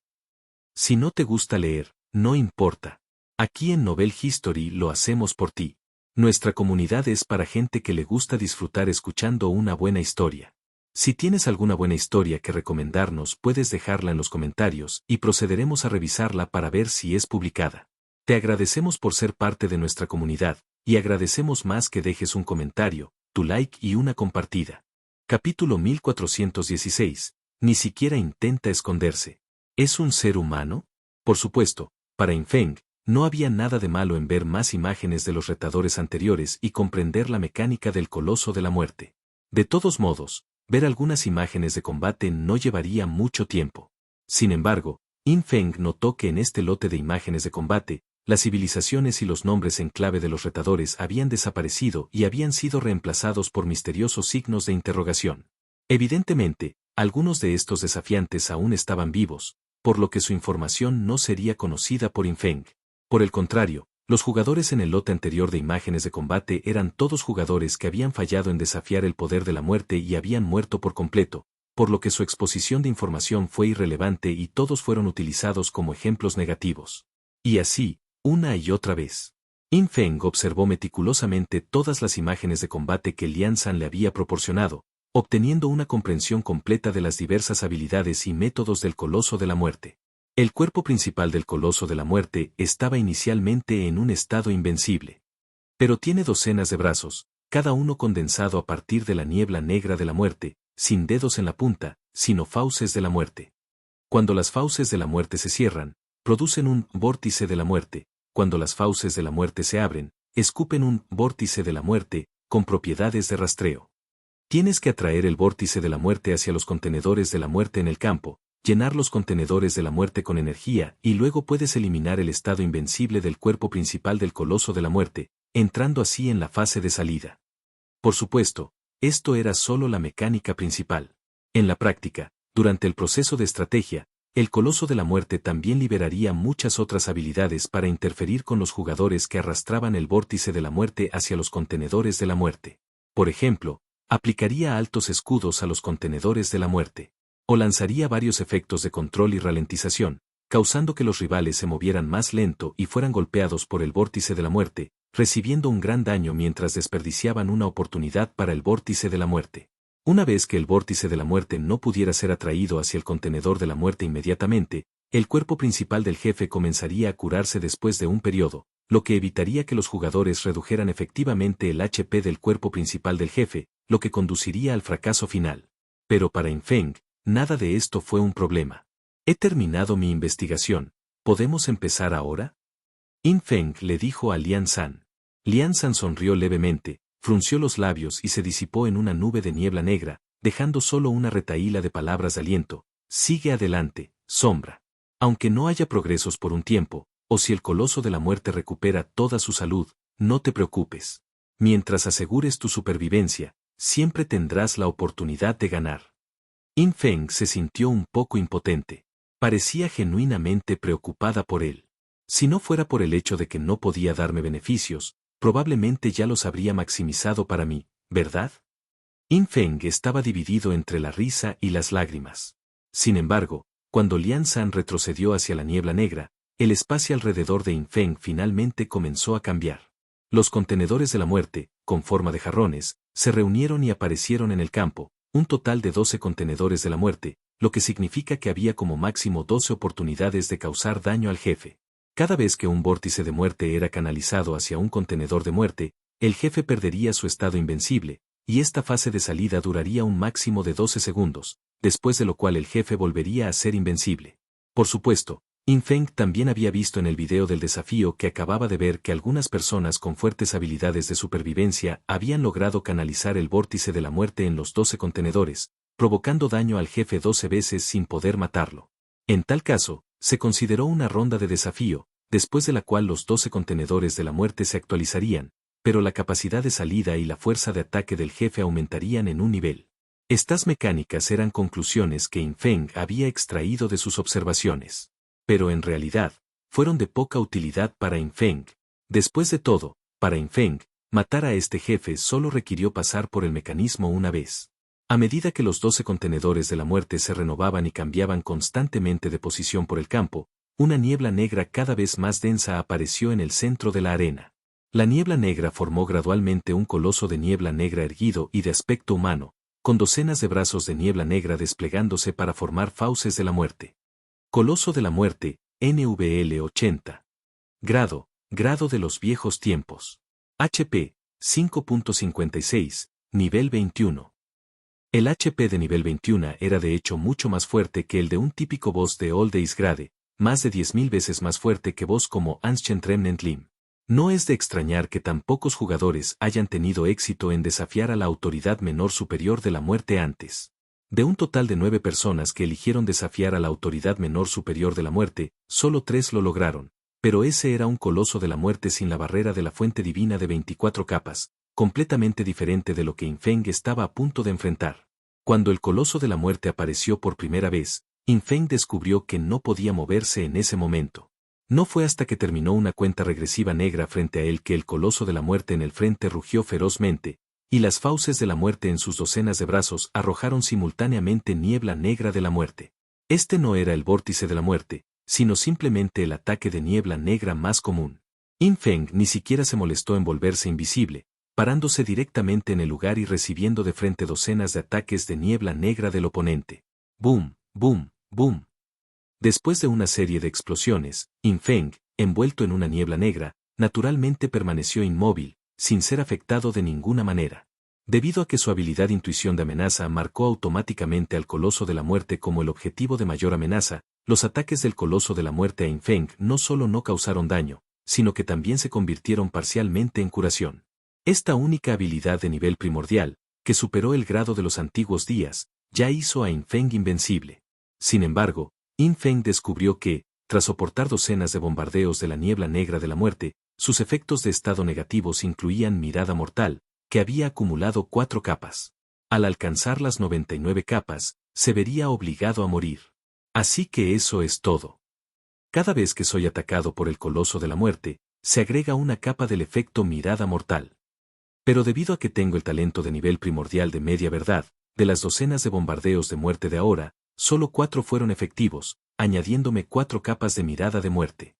Si no te gusta leer, no importa. Aquí en Novel History lo hacemos por ti. Nuestra comunidad es para gente que le gusta disfrutar escuchando una buena historia. Si tienes alguna buena historia que recomendarnos, puedes dejarla en los comentarios y procederemos a revisarla para ver si es publicada. Te agradecemos por ser parte de nuestra comunidad, y agradecemos más que dejes un comentario, tu like y una compartida. Capítulo 1416. Ni siquiera intenta esconderse. ¿Es un ser humano? Por supuesto, para Infeng, no había nada de malo en ver más imágenes de los retadores anteriores y comprender la mecánica del Coloso de la Muerte. De todos modos, ver algunas imágenes de combate no llevaría mucho tiempo. Sin embargo, Infeng notó que en este lote de imágenes de combate, las civilizaciones y los nombres en clave de los retadores habían desaparecido y habían sido reemplazados por misteriosos signos de interrogación. Evidentemente, algunos de estos desafiantes aún estaban vivos, por lo que su información no sería conocida por Infeng. Por el contrario, los jugadores en el lote anterior de imágenes de combate eran todos jugadores que habían fallado en desafiar el poder de la muerte y habían muerto por completo, por lo que su exposición de información fue irrelevante y todos fueron utilizados como ejemplos negativos. Y así, una y otra vez. Infeng observó meticulosamente todas las imágenes de combate que Lian San le había proporcionado, obteniendo una comprensión completa de las diversas habilidades y métodos del Coloso de la Muerte. El cuerpo principal del Coloso de la Muerte estaba inicialmente en un estado invencible. Pero tiene docenas de brazos, cada uno condensado a partir de la niebla negra de la muerte, sin dedos en la punta, sino fauces de la muerte. Cuando las fauces de la muerte se cierran, producen un vórtice de la muerte. Cuando las fauces de la muerte se abren, escupen un vórtice de la muerte, con propiedades de rastreo. Tienes que atraer el vórtice de la muerte hacia los contenedores de la muerte en el campo, llenar los contenedores de la muerte con energía y luego puedes eliminar el estado invencible del cuerpo principal del Coloso de la Muerte, entrando así en la fase de salida. Por supuesto, esto era solo la mecánica principal. En la práctica, durante el proceso de estrategia, el Coloso de la Muerte también liberaría muchas otras habilidades para interferir con los jugadores que arrastraban el vórtice de la muerte hacia los contenedores de la muerte. Por ejemplo, aplicaría altos escudos a los contenedores de la muerte. O lanzaría varios efectos de control y ralentización, causando que los rivales se movieran más lento y fueran golpeados por el vórtice de la muerte, recibiendo un gran daño mientras desperdiciaban una oportunidad para el vórtice de la muerte. Una vez que el vórtice de la muerte no pudiera ser atraído hacia el contenedor de la muerte inmediatamente, El cuerpo principal del jefe comenzaría a curarse después de un periodo, lo que evitaría que los jugadores redujeran efectivamente el HP del cuerpo principal del jefe, lo que conduciría al fracaso final. Pero para Infeng, nada de esto fue un problema. He terminado mi investigación. ¿Podemos empezar ahora? Infeng le dijo a Lian San. Lian San sonrió levemente, frunció los labios y se disipó en una nube de niebla negra, dejando solo una retahíla de palabras de aliento. Sigue adelante, sombra. Aunque no haya progresos por un tiempo, o si el coloso de la muerte recupera toda su salud, no te preocupes. Mientras asegures tu supervivencia, siempre tendrás la oportunidad de ganar. Infeng se sintió un poco impotente. Parecía genuinamente preocupada por él. Si no fuera por el hecho de que no podía darme beneficios, probablemente ya los habría maximizado para mí, ¿verdad? Infeng estaba dividido entre la risa y las lágrimas. Sin embargo, cuando Lian San retrocedió hacia la niebla negra, el espacio alrededor de Infeng finalmente comenzó a cambiar. Los contenedores de la muerte, con forma de jarrones, se reunieron y aparecieron en el campo, un total de 12 contenedores de la muerte, lo que significa que había como máximo 12 oportunidades de causar daño al jefe. Cada vez que un vórtice de muerte era canalizado hacia un contenedor de muerte, el jefe perdería su estado invencible, y esta fase de salida duraría un máximo de 12 segundos, después de lo cual el jefe volvería a ser invencible. Por supuesto, Infeng también había visto en el video del desafío que acababa de ver que algunas personas con fuertes habilidades de supervivencia habían logrado canalizar el vórtice de la muerte en los 12 contenedores, provocando daño al jefe 12 veces sin poder matarlo. En tal caso, se consideró una ronda de desafío, después de la cual los 12 contenedores de la muerte se actualizarían, pero la capacidad de salida y la fuerza de ataque del jefe aumentarían en un nivel. Estas mecánicas eran conclusiones que Infeng había extraído de sus observaciones. Pero en realidad, fueron de poca utilidad para Infeng. Después de todo, para Infeng, matar a este jefe solo requirió pasar por el mecanismo una vez. A medida que los 12 contenedores de la muerte se renovaban y cambiaban constantemente de posición por el campo, una niebla negra cada vez más densa apareció en el centro de la arena. La niebla negra formó gradualmente un coloso de niebla negra erguido y de aspecto humano, con docenas de brazos de niebla negra desplegándose para formar fauces de la muerte. Coloso de la muerte, NVL 80. Grado de los viejos tiempos. HP, 5.56, nivel 21. El HP de nivel 21 era de hecho mucho más fuerte que el de un típico boss de All Days Grade, más de 10.000 veces más fuerte que boss como Ancient Remnant Lim. No es de extrañar que tan pocos jugadores hayan tenido éxito en desafiar a la autoridad menor superior de la muerte antes. De un total de 9 personas que eligieron desafiar a la autoridad menor superior de la muerte, solo 3 lo lograron, pero ese era un coloso de la muerte sin la barrera de la fuente divina de 24 capas, completamente diferente de lo que Infeng estaba a punto de enfrentar. Cuando el coloso de la muerte apareció por primera vez, Infeng descubrió que no podía moverse en ese momento. No fue hasta que terminó una cuenta regresiva negra frente a él que el coloso de la muerte en el frente rugió ferozmente, y las fauces de la muerte en sus docenas de brazos arrojaron simultáneamente niebla negra de la muerte. Este no era el vórtice de la muerte, sino simplemente el ataque de niebla negra más común. Infeng ni siquiera se molestó en volverse invisible, parándose directamente en el lugar y recibiendo de frente docenas de ataques de niebla negra del oponente. Boom, boom, boom. Después de una serie de explosiones, Infeng, envuelto en una niebla negra, naturalmente permaneció inmóvil, sin ser afectado de ninguna manera. Debido a que su habilidad intuición de amenaza marcó automáticamente al Coloso de la Muerte como el objetivo de mayor amenaza, los ataques del Coloso de la Muerte a Infeng no solo no causaron daño, sino que también se convirtieron parcialmente en curación. Esta única habilidad de nivel primordial, que superó el grado de los antiguos días, ya hizo a Infeng invencible. Sin embargo, Infeng descubrió que, tras soportar docenas de bombardeos de la niebla negra de la muerte, sus efectos de estado negativos incluían mirada mortal, que había acumulado 4 capas. Al alcanzar las 99 capas, se vería obligado a morir. Así que eso es todo. Cada vez que soy atacado por el Coloso de la Muerte, se agrega una capa del efecto mirada mortal. Pero debido a que tengo el talento de nivel primordial de media verdad, de las docenas de bombardeos de muerte de ahora, solo 4 fueron efectivos, añadiéndome 4 capas de mirada de muerte.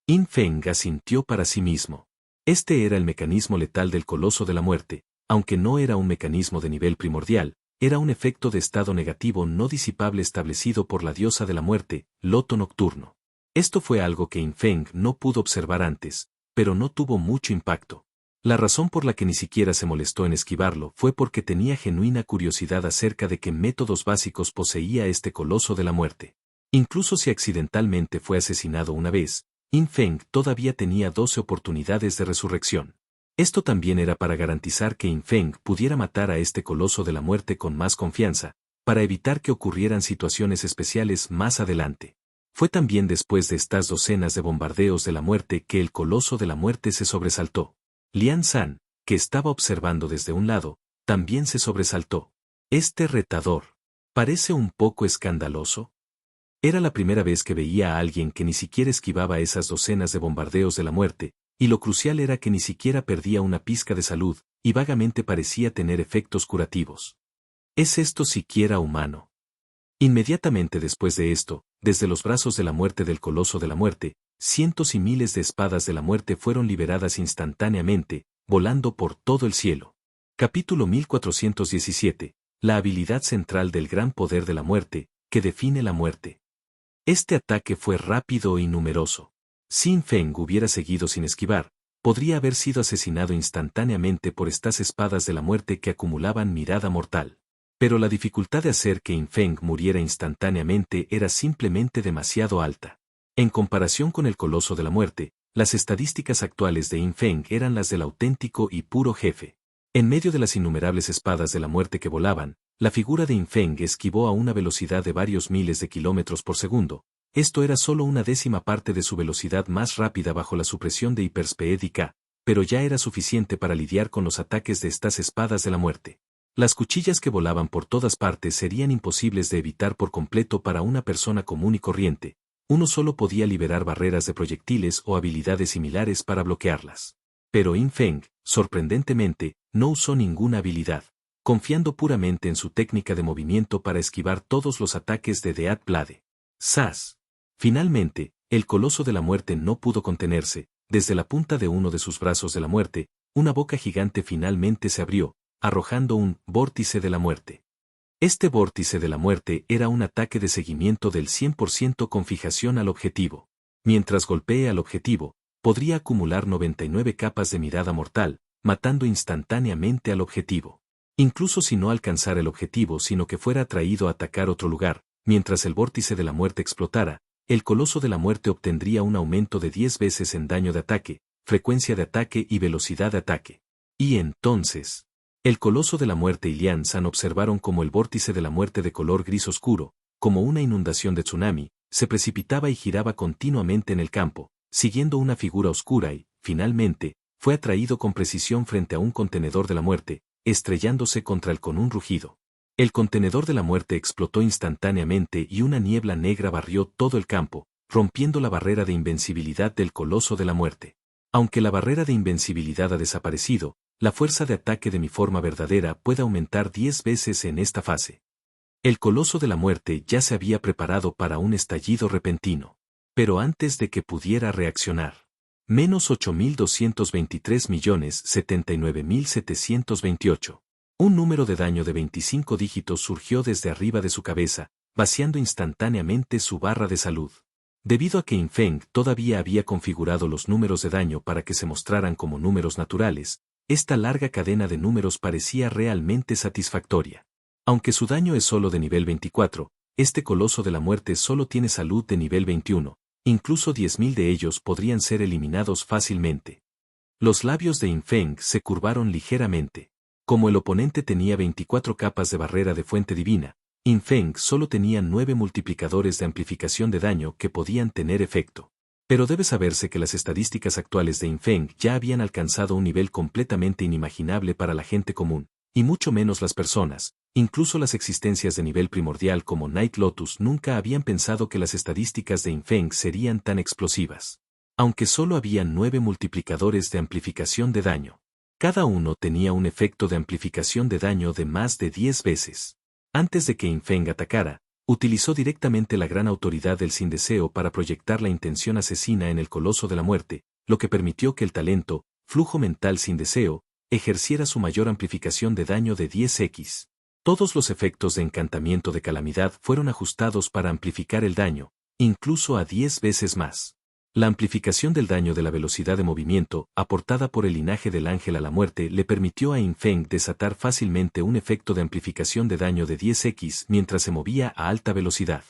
Infeng asintió para sí mismo. Este era el mecanismo letal del Coloso de la Muerte, aunque no era un mecanismo de nivel primordial, era un efecto de estado negativo no disipable establecido por la diosa de la muerte, Loto Nocturno. Esto fue algo que Yin Feng no pudo observar antes, pero no tuvo mucho impacto. La razón por la que ni siquiera se molestó en esquivarlo fue porque tenía genuina curiosidad acerca de qué métodos básicos poseía este coloso de la muerte. Incluso si accidentalmente fue asesinado una vez, Yin Feng todavía tenía 12 oportunidades de resurrección. Esto también era para garantizar que Yin Feng pudiera matar a este coloso de la muerte con más confianza, para evitar que ocurrieran situaciones especiales más adelante. Fue también después de estas docenas de bombardeos de la muerte que el coloso de la muerte se sobresaltó. Lian San, que estaba observando desde un lado, también se sobresaltó. Este retador. ¿Parece un poco escandaloso? Era la primera vez que veía a alguien que ni siquiera esquivaba esas docenas de bombardeos de la muerte, y lo crucial era que ni siquiera perdía una pizca de salud, y vagamente parecía tener efectos curativos. ¿Es esto siquiera humano? Inmediatamente después de esto, desde los brazos de la muerte del coloso de la muerte, cientos y miles de espadas de la muerte fueron liberadas instantáneamente, volando por todo el cielo. Capítulo 1417. La habilidad central del gran poder de la muerte, que define la muerte. Este ataque fue rápido y numeroso. Si Yin Feng hubiera seguido sin esquivar, podría haber sido asesinado instantáneamente por estas espadas de la muerte que acumulaban mirada mortal. Pero la dificultad de hacer que Yin Feng muriera instantáneamente era simplemente demasiado alta. En comparación con el coloso de la muerte, las estadísticas actuales de Yin Feng eran las del auténtico y puro jefe. En medio de las innumerables espadas de la muerte que volaban, la figura de Yin Feng esquivó a una velocidad de varios miles de kilómetros por segundo. Esto era solo una décima parte de su velocidad más rápida bajo la supresión de Hyperspeed y K, pero ya era suficiente para lidiar con los ataques de estas espadas de la muerte. Las cuchillas que volaban por todas partes serían imposibles de evitar por completo para una persona común y corriente. Uno solo podía liberar barreras de proyectiles o habilidades similares para bloquearlas. Pero Yin Feng, sorprendentemente, no usó ninguna habilidad, confiando puramente en su técnica de movimiento para esquivar todos los ataques de Death Blade. ¡Zas! Finalmente, el coloso de la muerte no pudo contenerse. Desde la punta de uno de sus brazos de la muerte, una boca gigante finalmente se abrió, arrojando un vórtice de la muerte. Este vórtice de la muerte era un ataque de seguimiento del 100% con fijación al objetivo. Mientras golpee al objetivo, podría acumular 99 capas de mirada mortal, matando instantáneamente al objetivo. Incluso si no alcanzara el objetivo sino que fuera atraído a atacar otro lugar, mientras el vórtice de la muerte explotara, el coloso de la muerte obtendría un aumento de 10 veces en daño de ataque, frecuencia de ataque y velocidad de ataque. Y entonces, el coloso de la muerte y Lian San observaron como el vórtice de la muerte de color gris oscuro, como una inundación de tsunami, se precipitaba y giraba continuamente en el campo, siguiendo una figura oscura y, finalmente, fue atraído con precisión frente a un contenedor de la muerte, estrellándose contra él con un rugido. El contenedor de la muerte explotó instantáneamente y una niebla negra barrió todo el campo, rompiendo la barrera de invencibilidad del coloso de la muerte. Aunque la barrera de invencibilidad ha desaparecido, la fuerza de ataque de mi forma verdadera puede aumentar 10 veces en esta fase. El coloso de la muerte ya se había preparado para un estallido repentino. Pero antes de que pudiera reaccionar. Menos 8.223.079.728. Un número de daño de 25 dígitos surgió desde arriba de su cabeza, vaciando instantáneamente su barra de salud. Debido a que Yin Feng todavía había configurado los números de daño para que se mostraran como números naturales, esta larga cadena de números parecía realmente satisfactoria. Aunque su daño es solo de nivel 24, este coloso de la muerte solo tiene salud de nivel 21, incluso 10.000 de ellos podrían ser eliminados fácilmente. Los labios de Yin Feng se curvaron ligeramente. Como el oponente tenía 24 capas de barrera de fuente divina, Yin Feng solo tenía 9 multiplicadores de amplificación de daño que podían tener efecto. Pero debe saberse que las estadísticas actuales de Yin Feng ya habían alcanzado un nivel completamente inimaginable para la gente común, y mucho menos las personas. Incluso las existencias de nivel primordial como Night Lotus nunca habían pensado que las estadísticas de Yin Feng serían tan explosivas. Aunque solo había 9 multiplicadores de amplificación de daño. Cada uno tenía un efecto de amplificación de daño de más de 10 veces. Antes de que Yin Feng atacara, utilizó directamente la gran autoridad del sin deseo para proyectar la intención asesina en el coloso de la muerte, lo que permitió que el talento, flujo mental sin deseo, ejerciera su mayor amplificación de daño de 10x. Todos los efectos de encantamiento de calamidad fueron ajustados para amplificar el daño, incluso a 10 veces más. La amplificación del daño de la velocidad de movimiento, aportada por el linaje del ángel a la muerte, le permitió a Yin Feng desatar fácilmente un efecto de amplificación de daño de 10x mientras se movía a alta velocidad.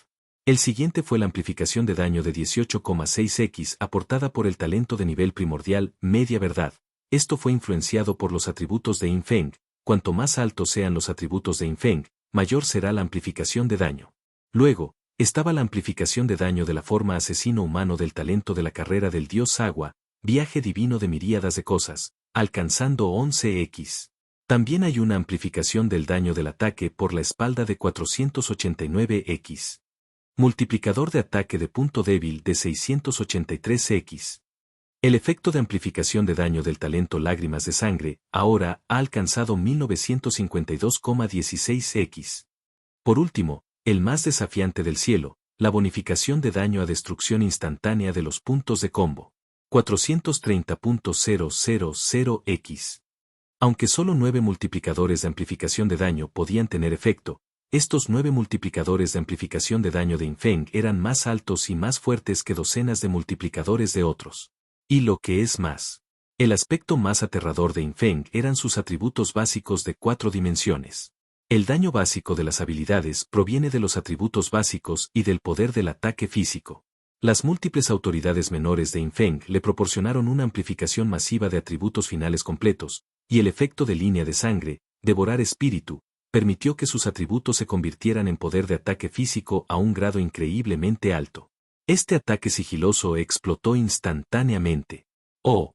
El siguiente fue la amplificación de daño de 18,6x aportada por el talento de nivel primordial, media verdad. Esto fue influenciado por los atributos de Yin Feng. Cuanto más altos sean los atributos de Yin Feng, mayor será la amplificación de daño. Luego, estaba la amplificación de daño de la forma asesino humano del talento de la carrera del dios agua, viaje divino de miríadas de cosas, alcanzando 11x. También hay una amplificación del daño del ataque por la espalda de 489x. Multiplicador de ataque de punto débil de 683x. El efecto de amplificación de daño del talento lágrimas de sangre, ahora, ha alcanzado 1952,16x. Por último, el más desafiante del cielo, la bonificación de daño a destrucción instantánea de los puntos de combo. 430.000x. Aunque solo 9 multiplicadores de amplificación de daño podían tener efecto, estos 9 multiplicadores de amplificación de daño de Yin Feng eran más altos y más fuertes que docenas de multiplicadores de otros. Y lo que es más, el aspecto más aterrador de Yin Feng eran sus atributos básicos de 4 dimensiones. El daño básico de las habilidades proviene de los atributos básicos y del poder del ataque físico. Las múltiples autoridades menores de Yin Feng le proporcionaron una amplificación masiva de atributos finales completos, y el efecto de línea de sangre, devorar espíritu, permitió que sus atributos se convirtieran en poder de ataque físico a un grado increíblemente alto. Este ataque sigiloso explotó instantáneamente. ¡Oh!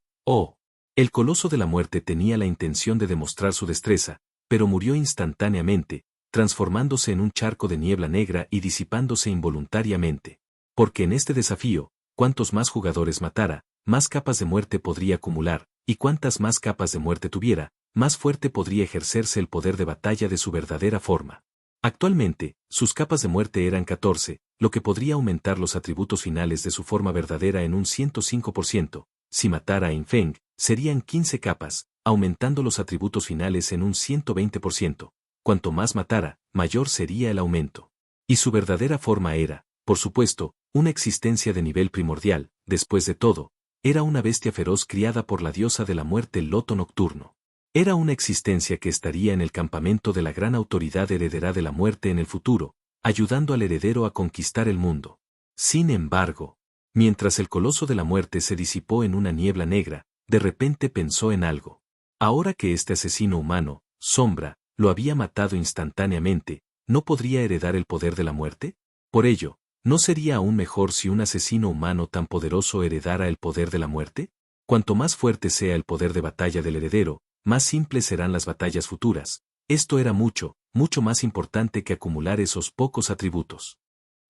El coloso de la muerte tenía la intención de demostrar su destreza, pero murió instantáneamente, transformándose en un charco de niebla negra y disipándose involuntariamente. Porque en este desafío, cuantos más jugadores matara, más capas de muerte podría acumular, y cuantas más capas de muerte tuviera, más fuerte podría ejercerse el poder de batalla de su verdadera forma. Actualmente, sus capas de muerte eran 14, lo que podría aumentar los atributos finales de su forma verdadera en un 105%. Si matara a Yin Feng, serían 15 capas, aumentando los atributos finales en un 120%. Cuanto más matara, mayor sería el aumento. Y su verdadera forma era, por supuesto, una existencia de nivel primordial. Después de todo, era una bestia feroz criada por la diosa de la muerte Loto Nocturno. Era una existencia que estaría en el campamento de la gran autoridad heredera de la muerte en el futuro, ayudando al heredero a conquistar el mundo. Sin embargo, mientras el coloso de la muerte se disipó en una niebla negra, de repente pensó en algo. Ahora que este asesino humano, Sombra, lo había matado instantáneamente, ¿no podría heredar el poder de la muerte? Por ello, ¿no sería aún mejor si un asesino humano tan poderoso heredara el poder de la muerte? Cuanto más fuerte sea el poder de batalla del heredero, más simples serán las batallas futuras. Esto era mucho más importante que acumular esos pocos atributos.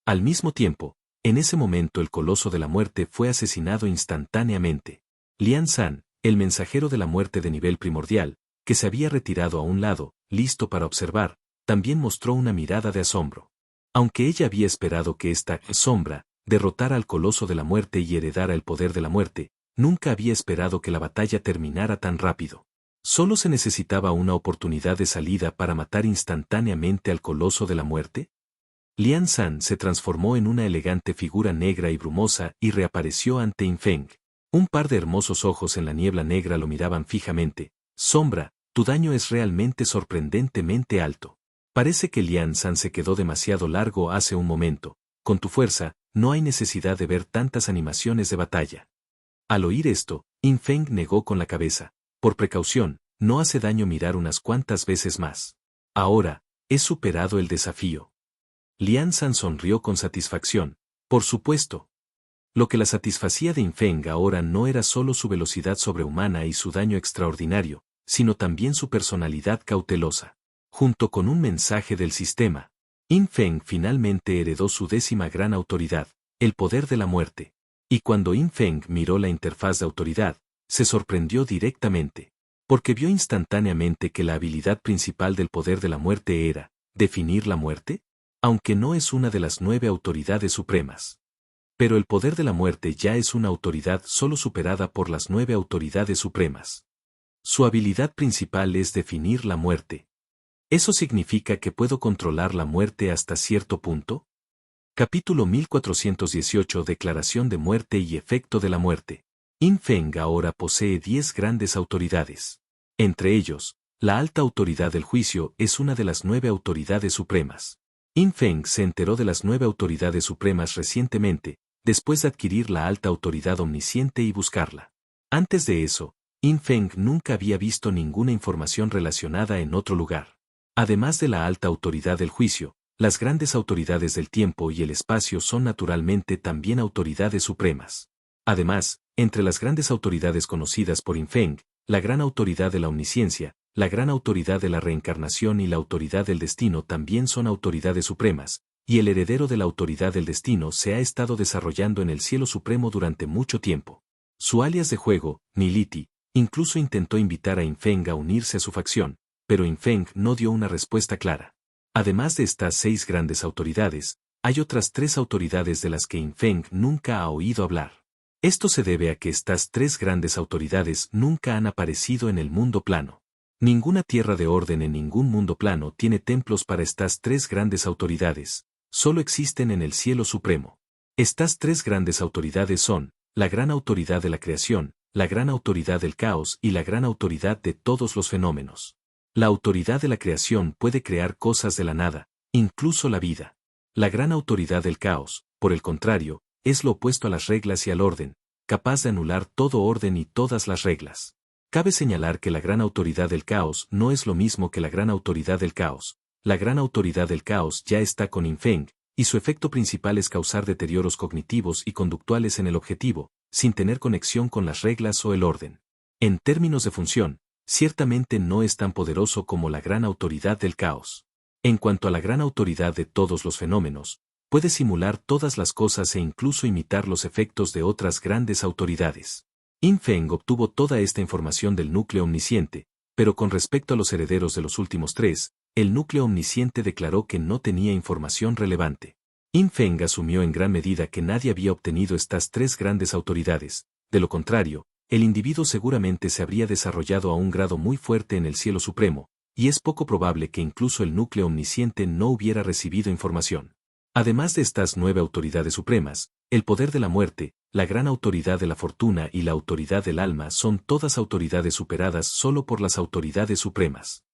Al mismo tiempo, en ese momento el coloso de la muerte fue asesinado instantáneamente. Lian San, el mensajero de la muerte de nivel primordial, que se había retirado a un lado, listo para observar, también mostró una mirada de asombro. Aunque ella había esperado que esta sombra derrotara al coloso de la muerte y heredara el poder de la muerte, nunca había esperado que la batalla terminara tan rápido. ¿Solo se necesitaba una oportunidad de salida para matar instantáneamente al coloso de la muerte? Lian San se transformó en una elegante figura negra y brumosa y reapareció ante Yin Feng. Un par de hermosos ojos en la niebla negra lo miraban fijamente. Sombra, tu daño es realmente sorprendentemente alto. Parece que Lian San se quedó demasiado largo hace un momento. Con tu fuerza, no hay necesidad de ver tantas animaciones de batalla. Al oír esto, Yin Feng negó con la cabeza. Por precaución, no hace daño mirar unas cuantas veces más. Ahora, he superado el desafío. Lian San sonrió con satisfacción. Por supuesto. Lo que la satisfacía de Yin Feng ahora no era solo su velocidad sobrehumana y su daño extraordinario, sino también su personalidad cautelosa. Junto con un mensaje del sistema, Yin Feng finalmente heredó su 10ª gran autoridad, el poder de la muerte. Y cuando Yin Feng miró la interfaz de autoridad, se sorprendió directamente, porque vio instantáneamente que la habilidad principal del poder de la muerte era definir la muerte, aunque no es una de las 9 autoridades supremas. Pero el poder de la muerte ya es una autoridad solo superada por las 9 autoridades supremas. Su habilidad principal es definir la muerte. ¿Eso significa que puedo controlar la muerte hasta cierto punto? Capítulo 1418 Declaración de muerte y efecto de la muerte. Yin Feng ahora posee 10 grandes autoridades. Entre ellos, la alta autoridad del juicio es una de las 9 autoridades supremas. Yin Feng se enteró de las 9 autoridades supremas recientemente, después de adquirir la alta autoridad omnisciente y buscarla. Antes de eso, Yin Feng nunca había visto ninguna información relacionada en otro lugar. Además de la alta autoridad del juicio, las grandes autoridades del tiempo y el espacio son naturalmente también autoridades supremas. Además, entre las grandes autoridades conocidas por Yin Feng, la gran autoridad de la omnisciencia, la gran autoridad de la reencarnación y la autoridad del destino también son autoridades supremas, y el heredero de la autoridad del destino se ha estado desarrollando en el cielo supremo durante mucho tiempo. Su alias de juego, Niliti, incluso intentó invitar a Yin Feng a unirse a su facción, pero Yin Feng no dio una respuesta clara. Además de estas 6 grandes autoridades, hay otras 3 autoridades de las que Yin Feng nunca ha oído hablar. Esto se debe a que estas 3 grandes autoridades nunca han aparecido en el mundo plano. Ninguna tierra de orden en ningún mundo plano tiene templos para estas 3 grandes autoridades, solo existen en el cielo supremo. Estas 3 grandes autoridades son, la gran autoridad de la creación, la gran autoridad del caos y la gran autoridad de todos los fenómenos. La autoridad de la creación puede crear cosas de la nada, incluso la vida. La gran autoridad del caos, por el contrario, es lo opuesto a las reglas y al orden, capaz de anular todo orden y todas las reglas. Cabe señalar que la gran autoridad del caos no es lo mismo que la gran autoridad del caos. La gran autoridad del caos ya está con Yin Feng, y su efecto principal es causar deterioros cognitivos y conductuales en el objetivo, sin tener conexión con las reglas o el orden. En términos de función, ciertamente no es tan poderoso como la gran autoridad del caos. En cuanto a la gran autoridad de todos los fenómenos, puede simular todas las cosas e incluso imitar los efectos de otras grandes autoridades. Yin Feng obtuvo toda esta información del núcleo omnisciente, pero con respecto a los herederos de los últimos 3, el núcleo omnisciente declaró que no tenía información relevante. Yin Feng asumió en gran medida que nadie había obtenido estas 3 grandes autoridades, de lo contrario, el individuo seguramente se habría desarrollado a un grado muy fuerte en el cielo supremo, y es poco probable que incluso el núcleo omnisciente no hubiera recibido información. Además de estas 9 autoridades supremas, el poder de la muerte, la gran autoridad de la fortuna y la autoridad del alma son todas autoridades superadas solo por las autoridades supremas.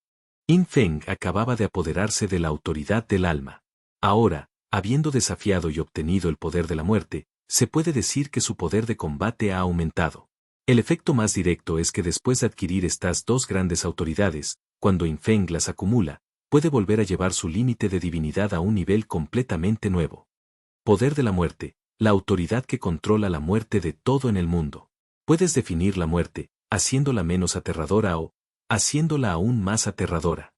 Yin Feng acababa de apoderarse de la autoridad del alma. Ahora, habiendo desafiado y obtenido el poder de la muerte, se puede decir que su poder de combate ha aumentado. El efecto más directo es que después de adquirir estas 2 grandes autoridades, cuando Yin Feng las acumula, puede volver a llevar su límite de divinidad a un nivel completamente nuevo. Poder de la muerte, la autoridad que controla la muerte de todo en el mundo. Puedes definir la muerte, haciéndola menos aterradora o haciéndola aún más aterradora.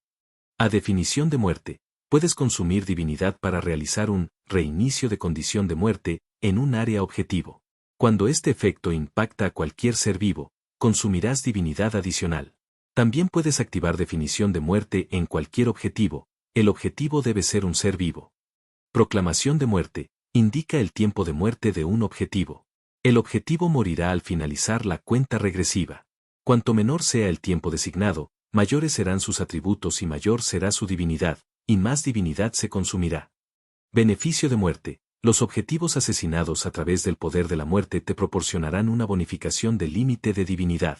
A definición de muerte, puedes consumir divinidad para realizar un reinicio de condición de muerte en un área objetivo. Cuando este efecto impacta a cualquier ser vivo, consumirás divinidad adicional. También puedes activar definición de muerte en cualquier objetivo, el objetivo debe ser un ser vivo. Proclamación de muerte, indica el tiempo de muerte de un objetivo. El objetivo morirá al finalizar la cuenta regresiva. Cuanto menor sea el tiempo designado, mayores serán sus atributos y mayor será su divinidad, y más divinidad se consumirá. Beneficio de muerte. Los objetivos asesinados a través del poder de la muerte te proporcionarán una bonificación del límite de divinidad.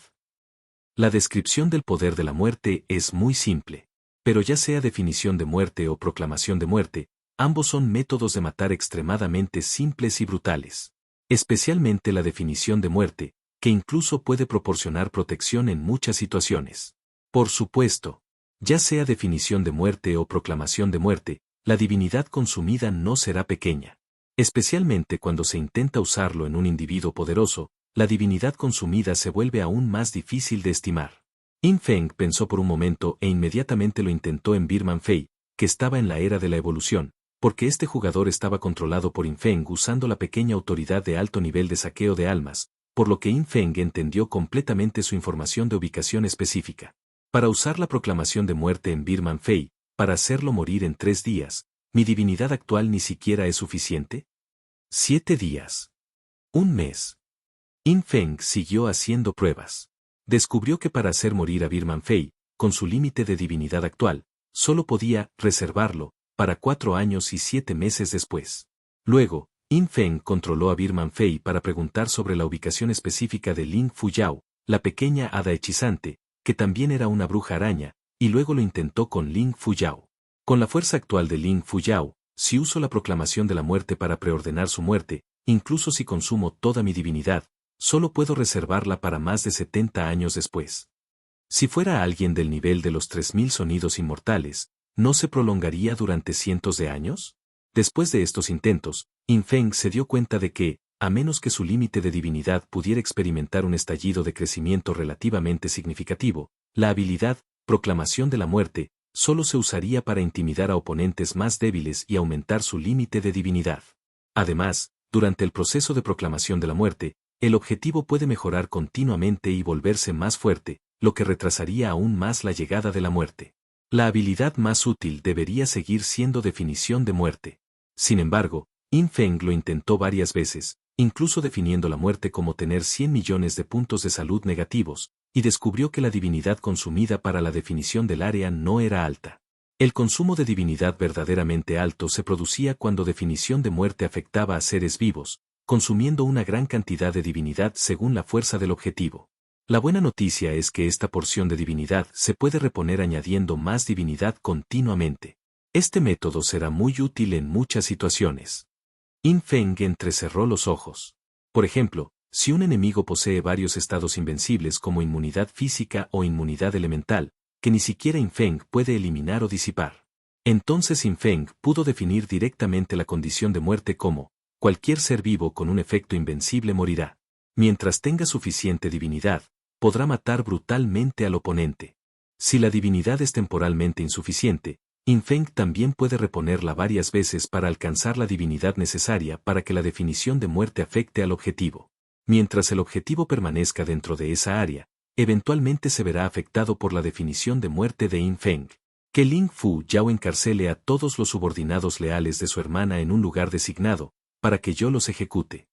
La descripción del poder de la muerte es muy simple. Pero ya sea definición de muerte o proclamación de muerte, ambos son métodos de matar extremadamente simples y brutales. Especialmente la definición de muerte, que incluso puede proporcionar protección en muchas situaciones. Por supuesto, ya sea definición de muerte o proclamación de muerte, la divinidad consumida no será pequeña. Especialmente cuando se intenta usarlo en un individuo poderoso, la divinidad consumida se vuelve aún más difícil de estimar. Yin Feng pensó por un momento e inmediatamente lo intentó en Birman Fei, que estaba en la era de la evolución, porque este jugador estaba controlado por Yin Feng usando la pequeña autoridad de alto nivel de saqueo de almas, por lo que Yin Feng entendió completamente su información de ubicación específica. Para usar la proclamación de muerte en Birman Fei, para hacerlo morir en 3 días, ¿mi divinidad actual ni siquiera es suficiente? 7 días. 1 mes. Yin Feng siguió haciendo pruebas. Descubrió que para hacer morir a Birman Fei, con su límite de divinidad actual, solo podía reservarlo para 4 años y 7 meses después. Luego, Yin Feng controló a Birman Fei para preguntar sobre la ubicación específica de Ling Fuyao, la pequeña hada hechizante, que también era una bruja araña, y luego lo intentó con Ling Fuyao. Con la fuerza actual de Ling Fuyao, si uso la proclamación de la muerte para preordenar su muerte, incluso si consumo toda mi divinidad, solo puedo reservarla para más de 70 años después. Si fuera alguien del nivel de los 3000 sonidos inmortales, ¿no se prolongaría durante cientos de años? Después de estos intentos, Yin Feng se dio cuenta de que, a menos que su límite de divinidad pudiera experimentar un estallido de crecimiento relativamente significativo, la habilidad, proclamación de la muerte, solo se usaría para intimidar a oponentes más débiles y aumentar su límite de divinidad. Además, durante el proceso de proclamación de la muerte, el objetivo puede mejorar continuamente y volverse más fuerte, lo que retrasaría aún más la llegada de la muerte. La habilidad más útil debería seguir siendo definición de muerte. Sin embargo, Yin Feng lo intentó varias veces, incluso definiendo la muerte como tener 100 millones de puntos de salud negativos, y descubrió que la divinidad consumida para la definición del área no era alta. El consumo de divinidad verdaderamente alto se producía cuando definición de muerte afectaba a seres vivos, consumiendo una gran cantidad de divinidad según la fuerza del objetivo. La buena noticia es que esta porción de divinidad se puede reponer añadiendo más divinidad continuamente. Este método será muy útil en muchas situaciones. Yin Feng entrecerró los ojos. Por ejemplo, si un enemigo posee varios estados invencibles como inmunidad física o inmunidad elemental, que ni siquiera Yin Feng puede eliminar o disipar. Entonces Yin Feng pudo definir directamente la condición de muerte como, cualquier ser vivo con un efecto invencible morirá. Mientras tenga suficiente divinidad, podrá matar brutalmente al oponente. Si la divinidad es temporalmente insuficiente, Yin Feng también puede reponerla varias veces para alcanzar la divinidad necesaria para que la definición de muerte afecte al objetivo. Mientras el objetivo permanezca dentro de esa área, eventualmente se verá afectado por la definición de muerte de Yin Feng. Que Ling Fuyao encarcele a todos los subordinados leales de su hermana en un lugar designado, para que yo los ejecute.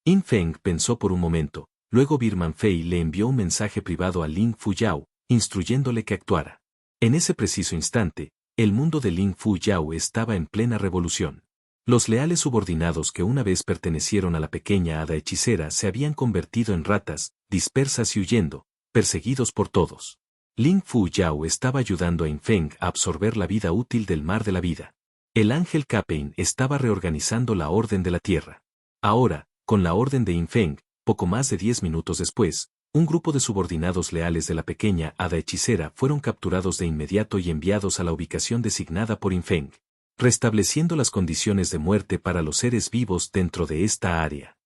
Yin Feng pensó por un momento, luego Birman Fei le envió un mensaje privado a Ling Fuyao, instruyéndole que actuara. En ese preciso instante, el mundo de Ling Fuyao estaba en plena revolución. Los leales subordinados que una vez pertenecieron a la pequeña hada hechicera se habían convertido en ratas, dispersas y huyendo, perseguidos por todos. Ling Fuyao estaba ayudando a Yin Feng a absorber la vida útil del mar de la vida. El ángel Capain estaba reorganizando la orden de la tierra. Ahora, con la orden de Yin Feng, poco más de 10 minutos después, un grupo de subordinados leales de la pequeña hada hechicera fueron capturados de inmediato y enviados a la ubicación designada por Yin Feng, restableciendo las condiciones de muerte para los seres vivos dentro de esta área.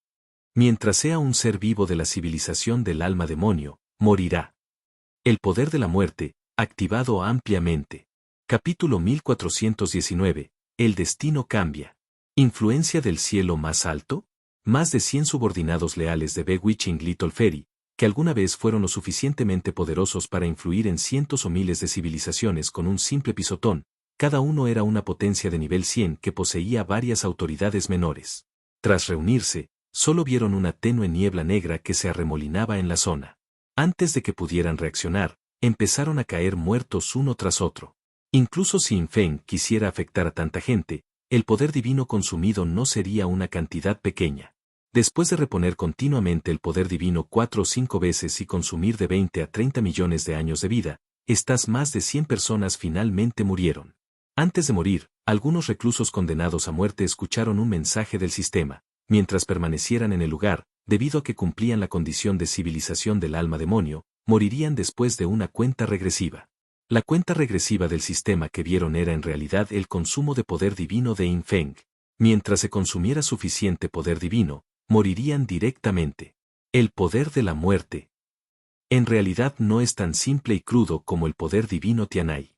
Mientras sea un ser vivo de la civilización del alma demonio, morirá. El poder de la muerte, activado ampliamente. Capítulo 1419. El destino cambia. ¿Influencia del cielo más alto? Más de 100 subordinados leales de Bewitching Little Fairy, que alguna vez fueron lo suficientemente poderosos para influir en cientos o miles de civilizaciones con un simple pisotón, cada uno era una potencia de nivel 100 que poseía varias autoridades menores. Tras reunirse, solo vieron una tenue niebla negra que se arremolinaba en la zona. Antes de que pudieran reaccionar, empezaron a caer muertos uno tras otro. Incluso si Yin Feng quisiera afectar a tanta gente, el poder divino consumido no sería una cantidad pequeña. Después de reponer continuamente el poder divino 4 o 5 veces y consumir de 20 a 30 millones de años de vida, estas más de 100 personas finalmente murieron. Antes de morir, algunos reclusos condenados a muerte escucharon un mensaje del sistema, mientras permanecieran en el lugar, debido a que cumplían la condición de civilización del alma demonio, morirían después de una cuenta regresiva. La cuenta regresiva del sistema que vieron era en realidad el consumo de poder divino de Yin Feng. Mientras se consumiera suficiente poder divino, morirían directamente. El poder de la muerte. En realidad no es tan simple y crudo como el poder divino Tianai.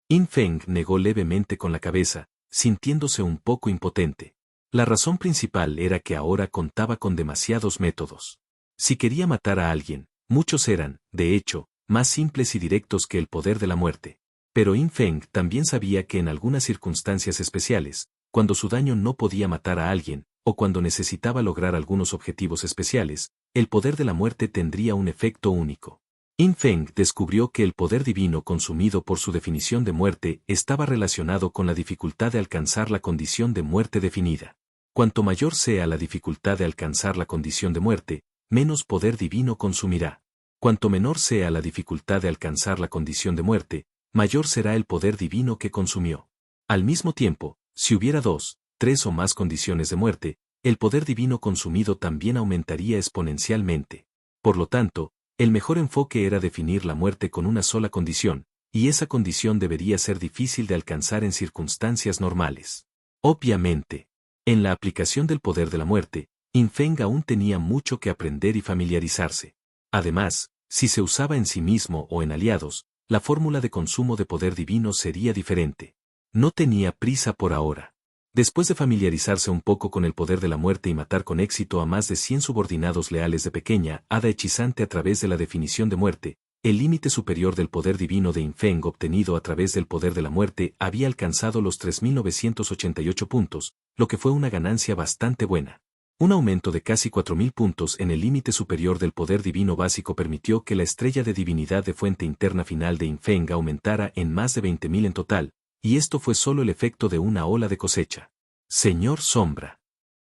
Yin Feng negó levemente con la cabeza, sintiéndose un poco impotente. La razón principal era que ahora contaba con demasiados métodos. Si quería matar a alguien, muchos eran, de hecho, más simples y directos que el poder de la muerte. Pero Yin Feng también sabía que en algunas circunstancias especiales, cuando su daño no podía matar a alguien, o cuando necesitaba lograr algunos objetivos especiales, el poder de la muerte tendría un efecto único. Yin Feng descubrió que el poder divino consumido por su definición de muerte estaba relacionado con la dificultad de alcanzar la condición de muerte definida. Cuanto mayor sea la dificultad de alcanzar la condición de muerte, menos poder divino consumirá. Cuanto menor sea la dificultad de alcanzar la condición de muerte, mayor será el poder divino que consumió. Al mismo tiempo, si hubiera 2, 3 o más condiciones de muerte, el poder divino consumido también aumentaría exponencialmente. Por lo tanto, el mejor enfoque era definir la muerte con una sola condición, y esa condición debería ser difícil de alcanzar en circunstancias normales. Obviamente, en la aplicación del poder de la muerte, Yin Feng aún tenía mucho que aprender y familiarizarse. Además, si se usaba en sí mismo o en aliados, la fórmula de consumo de poder divino sería diferente. No tenía prisa por ahora. Después de familiarizarse un poco con el poder de la muerte y matar con éxito a más de 100 subordinados leales de pequeña hada hechizante a través de la definición de muerte, el límite superior del poder divino de Yin Feng obtenido a través del poder de la muerte había alcanzado los 3.988 puntos, lo que fue una ganancia bastante buena. Un aumento de casi 4.000 puntos en el límite superior del poder divino básico permitió que la estrella de divinidad de fuente interna final de Yin Feng aumentara en más de 20.000 en total, y esto fue solo el efecto de una ola de cosecha. Señor Sombra.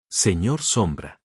Señor Sombra.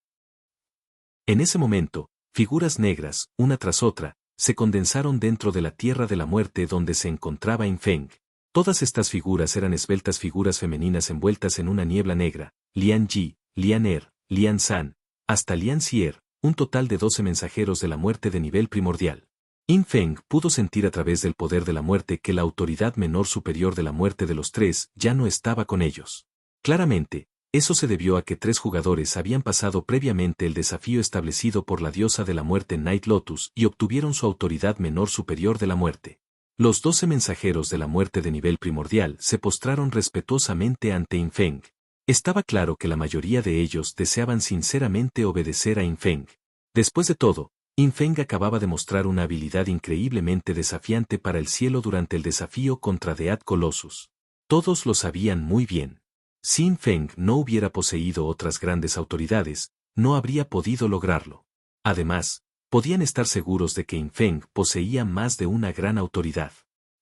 En ese momento, figuras negras, una tras otra, se condensaron dentro de la tierra de la muerte donde se encontraba Yin Feng. Todas estas figuras eran esbeltas figuras femeninas envueltas en una niebla negra, Lian Yi, Lian Er, Lian San, hasta Lian Xier, un total de 12 mensajeros de la muerte de nivel primordial. Yin Feng pudo sentir a través del poder de la muerte que la autoridad menor superior de la muerte de los tres ya no estaba con ellos. Claramente, eso se debió a que 3 jugadores habían pasado previamente el desafío establecido por la diosa de la muerte Night Lotus y obtuvieron su autoridad menor superior de la muerte. Los 12 mensajeros de la muerte de nivel primordial se postraron respetuosamente ante Yin Feng. Estaba claro que la mayoría de ellos deseaban sinceramente obedecer a Yin Feng. Después de todo, Yin Feng acababa de mostrar una habilidad increíblemente desafiante para el cielo durante el desafío contra Dead Colossus. Todos lo sabían muy bien. Si Yin Feng no hubiera poseído otras grandes autoridades, no habría podido lograrlo. Además, podían estar seguros de que Yin Feng poseía más de una gran autoridad.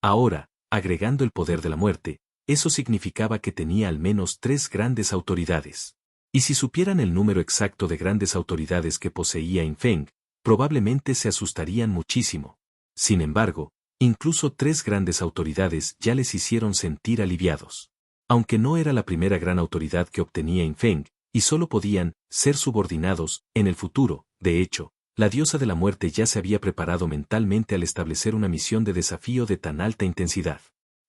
Ahora, agregando el poder de la muerte, eso significaba que tenía al menos 3 grandes autoridades. Y si supieran el número exacto de grandes autoridades que poseía Yin Feng, probablemente se asustarían muchísimo. Sin embargo, incluso 3 grandes autoridades ya les hicieron sentir aliviados. Aunque no era la primera gran autoridad que obtenía Yin Feng, y solo podían ser subordinados en el futuro, de hecho, la diosa de la muerte ya se había preparado mentalmente al establecer una misión de desafío de tan alta intensidad.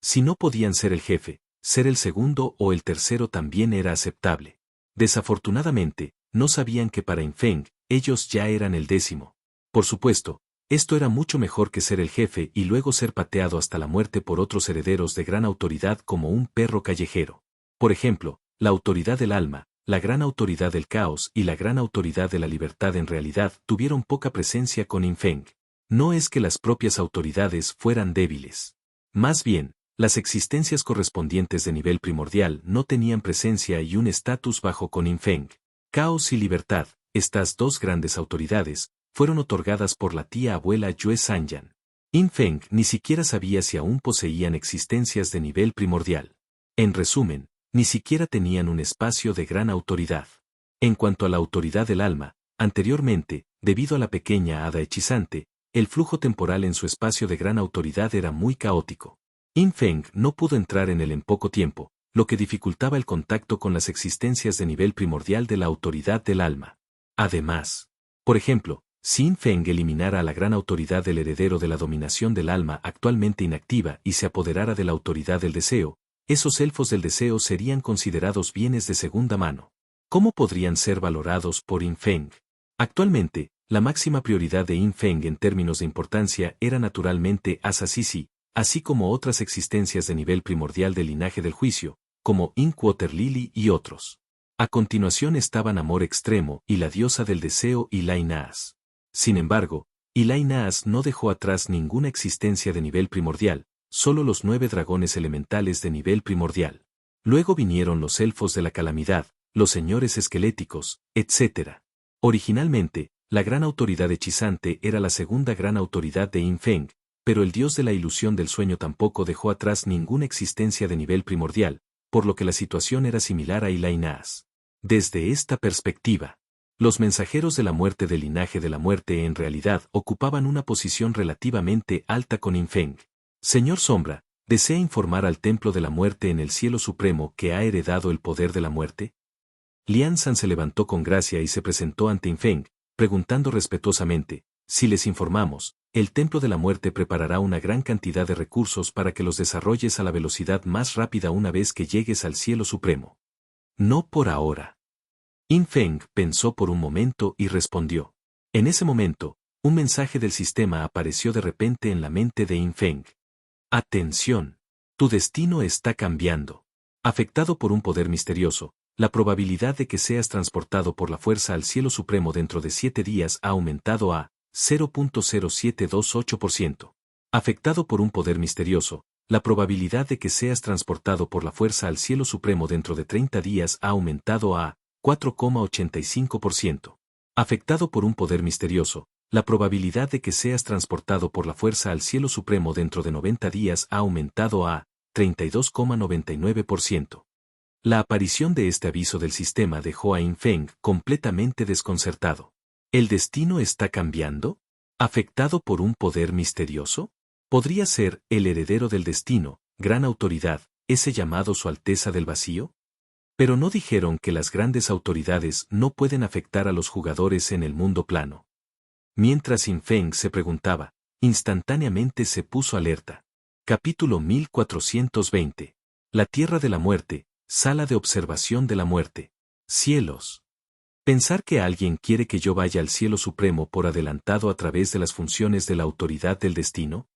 Si no podían ser el jefe, ser el segundo o el tercero también era aceptable. Desafortunadamente, no sabían que para Yin Feng, ellos ya eran el 10º. Por supuesto, esto era mucho mejor que ser el jefe y luego ser pateado hasta la muerte por otros herederos de gran autoridad como un perro callejero. Por ejemplo, la autoridad del alma, la gran autoridad del caos y la gran autoridad de la libertad en realidad tuvieron poca presencia con Yin Feng. No es que las propias autoridades fueran débiles. Más bien, las existencias correspondientes de nivel primordial no tenían presencia y un estatus bajo con Yin Feng. Caos y libertad, estas 2 grandes autoridades, fueron otorgadas por la tía abuela Yue Sanyan. Yin Feng ni siquiera sabía si aún poseían existencias de nivel primordial. En resumen, ni siquiera tenían un espacio de gran autoridad. En cuanto a la autoridad del alma, anteriormente, debido a la pequeña hada hechizante, el flujo temporal en su espacio de gran autoridad era muy caótico. Yin Feng no pudo entrar en él en poco tiempo, lo que dificultaba el contacto con las existencias de nivel primordial de la autoridad del alma. Además, por ejemplo, si Yin Feng eliminara a la gran autoridad del heredero de la dominación del alma actualmente inactiva y se apoderara de la autoridad del deseo, esos elfos del deseo serían considerados bienes de segunda mano. ¿Cómo podrían ser valorados por Yin Feng? Actualmente, la máxima prioridad de Yin Feng en términos de importancia era naturalmente Asa Sisi, así como otras existencias de nivel primordial del linaje del juicio, como Inkwater Lily y otros. A continuación estaban Amor Extremo y la diosa del deseo Ilai Naas. Sin embargo, Ilai Naas no dejó atrás ninguna existencia de nivel primordial, solo los 9 dragones elementales de nivel primordial. Luego vinieron los elfos de la calamidad, los señores esqueléticos, etc. Originalmente, la gran autoridad hechizante era la segunda gran autoridad de Yin Feng, pero el dios de la ilusión del sueño tampoco dejó atrás ninguna existencia de nivel primordial, por lo que la situación era similar a Ilainas. Desde esta perspectiva, los mensajeros de la muerte del linaje de la muerte en realidad ocupaban una posición relativamente alta con Yin Feng. Señor Sombra, ¿desea informar al Templo de la Muerte en el Cielo Supremo que ha heredado el poder de la muerte? Lian San se levantó con gracia y se presentó ante Yin Feng, preguntando respetuosamente, si les informamos, el Templo de la Muerte preparará una gran cantidad de recursos para que los desarrolles a la velocidad más rápida una vez que llegues al Cielo Supremo. No por ahora. Yin Feng pensó por un momento y respondió. En ese momento, un mensaje del sistema apareció de repente en la mente de Yin Feng. Atención. Tu destino está cambiando. Afectado por un poder misterioso, la probabilidad de que seas transportado por la fuerza al Cielo Supremo dentro de 7 días ha aumentado a 0.0728%. Afectado por un poder misterioso, la probabilidad de que seas transportado por la fuerza al Cielo Supremo dentro de 30 días ha aumentado a 4.85%. Afectado por un poder misterioso, la probabilidad de que seas transportado por la fuerza al Cielo Supremo dentro de 90 días ha aumentado a 32.99%. La aparición de este aviso del sistema dejó a Yin Feng completamente desconcertado. ¿El destino está cambiando? ¿Afectado por un poder misterioso? ¿Podría ser el heredero del destino, gran autoridad, ese llamado Su Alteza del Vacío? Pero no dijeron que las grandes autoridades no pueden afectar a los jugadores en el mundo plano. Mientras Yin Feng se preguntaba, instantáneamente se puso alerta. Capítulo 1420. La Tierra de la Muerte, Sala de Observación de la Muerte. Cielos. Pensar que alguien quiere que yo vaya al Cielo Supremo por adelantado a través de las funciones de la autoridad del destino.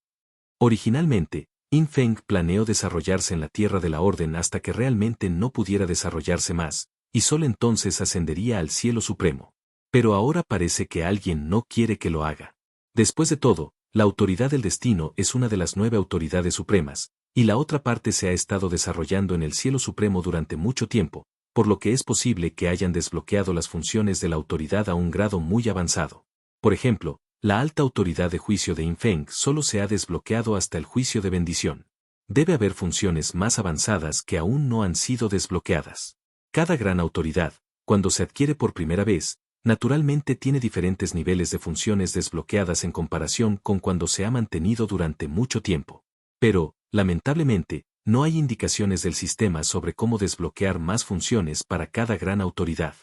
Originalmente, Yin Feng planeó desarrollarse en la Tierra de la Orden hasta que realmente no pudiera desarrollarse más, y solo entonces ascendería al Cielo Supremo. Pero ahora parece que alguien no quiere que lo haga. Después de todo, la autoridad del destino es una de las 9 autoridades supremas, y la otra parte se ha estado desarrollando en el Cielo Supremo durante mucho tiempo, por lo que es posible que hayan desbloqueado las funciones de la autoridad a un grado muy avanzado. Por ejemplo, la alta autoridad de juicio de Yin Feng solo se ha desbloqueado hasta el juicio de bendición. Debe haber funciones más avanzadas que aún no han sido desbloqueadas. Cada gran autoridad, cuando se adquiere por primera vez, naturalmente tiene diferentes niveles de funciones desbloqueadas en comparación con cuando se ha mantenido durante mucho tiempo. Pero, lamentablemente, no hay indicaciones del sistema sobre cómo desbloquear más funciones para cada gran autoridad.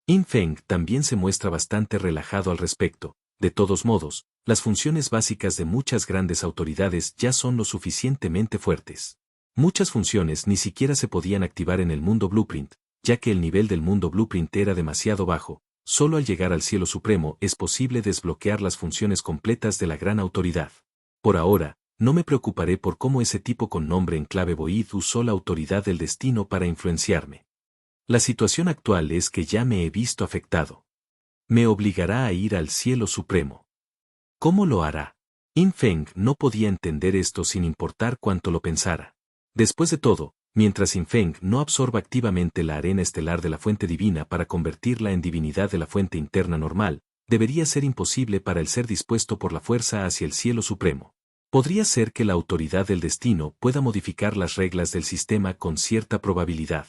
Yin Feng también se muestra bastante relajado al respecto. De todos modos, las funciones básicas de muchas grandes autoridades ya son lo suficientemente fuertes. Muchas funciones ni siquiera se podían activar en el mundo Blueprint, ya que el nivel del mundo Blueprint era demasiado bajo. Solo al llegar al Cielo Supremo es posible desbloquear las funciones completas de la gran autoridad. Por ahora, no me preocuparé por cómo ese tipo con nombre en clave Void usó la autoridad del destino para influenciarme. La situación actual es que ya me he visto afectado. Me obligará a ir al Cielo Supremo. ¿Cómo lo hará? Yin Feng no podía entender esto sin importar cuánto lo pensara. Después de todo, mientras Yin Feng no absorba activamente la arena estelar de la fuente divina para convertirla en divinidad de la fuente interna normal, debería ser imposible para el ser dispuesto por la fuerza hacia el Cielo Supremo. Podría ser que la autoridad del destino pueda modificar las reglas del sistema con cierta probabilidad.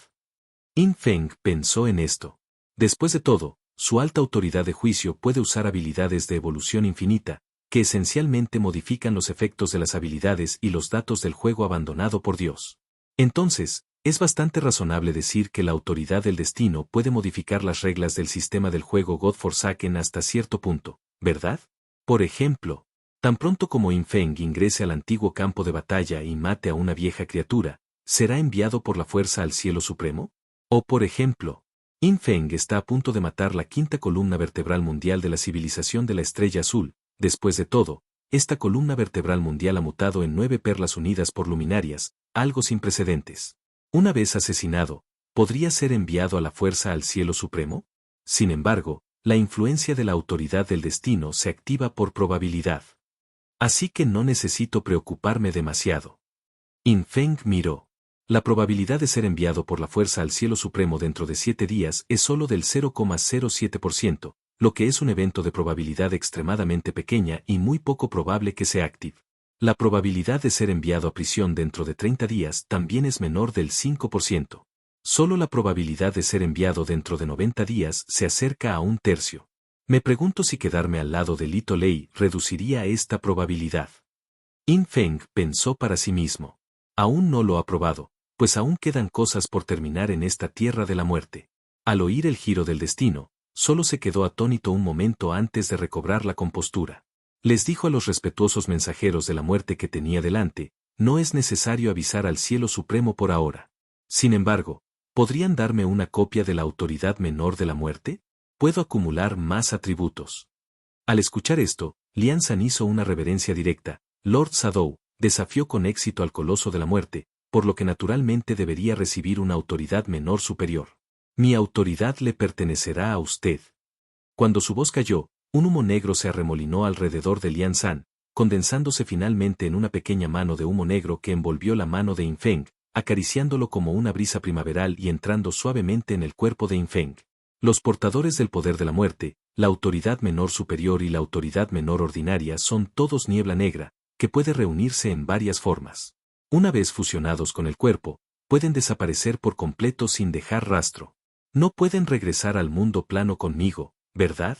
Yin Feng pensó en esto. Después de todo, su alta autoridad de juicio puede usar habilidades de evolución infinita, que esencialmente modifican los efectos de las habilidades y los datos del juego abandonado por Dios. Entonces, es bastante razonable decir que la autoridad del destino puede modificar las reglas del sistema del juego God Forsaken hasta cierto punto, ¿verdad? Por ejemplo, tan pronto como Yin Feng ingrese al antiguo campo de batalla y mate a una vieja criatura, ¿será enviado por la fuerza al Cielo Supremo? O por ejemplo, Yin Feng está a punto de matar la quinta columna vertebral mundial de la civilización de la Estrella Azul. Después de todo, esta columna vertebral mundial ha mutado en 9 perlas unidas por luminarias, algo sin precedentes. Una vez asesinado, ¿podría ser enviado a la fuerza al Cielo Supremo? Sin embargo, la influencia de la autoridad del destino se activa por probabilidad. Así que no necesito preocuparme demasiado. Yin Feng miró. La probabilidad de ser enviado por la fuerza al Cielo Supremo dentro de 7 días es solo del 0,07%, lo que es un evento de probabilidad extremadamente pequeña y muy poco probable que se active. La probabilidad de ser enviado a prisión dentro de 30 días también es menor del 5%. Solo la probabilidad de ser enviado dentro de 90 días se acerca a un tercio. Me pregunto si quedarme al lado de Lito Lei reduciría esta probabilidad. In Feng pensó para sí mismo. Aún no lo ha probado, pues aún quedan cosas por terminar en esta tierra de la muerte. Al oír el giro del destino, solo se quedó atónito un momento antes de recobrar la compostura. Les dijo a los respetuosos mensajeros de la muerte que tenía delante, no es necesario avisar al cielo supremo por ahora. Sin embargo, ¿podrían darme una copia de la autoridad menor de la muerte? Puedo acumular más atributos. Al escuchar esto, Lian San hizo una reverencia directa. Lord Sadou desafió con éxito al coloso de la muerte, por lo que naturalmente debería recibir una autoridad menor superior. Mi autoridad le pertenecerá a usted. Cuando su voz cayó, un humo negro se arremolinó alrededor de Lian San, condensándose finalmente en una pequeña mano de humo negro que envolvió la mano de In Feng, acariciándolo como una brisa primaveral y entrando suavemente en el cuerpo de In Feng. Los portadores del poder de la muerte, la autoridad menor superior y la autoridad menor ordinaria son todos niebla negra, que puede reunirse en varias formas. Una vez fusionados con el cuerpo, pueden desaparecer por completo sin dejar rastro. No pueden regresar al mundo plano conmigo, ¿verdad?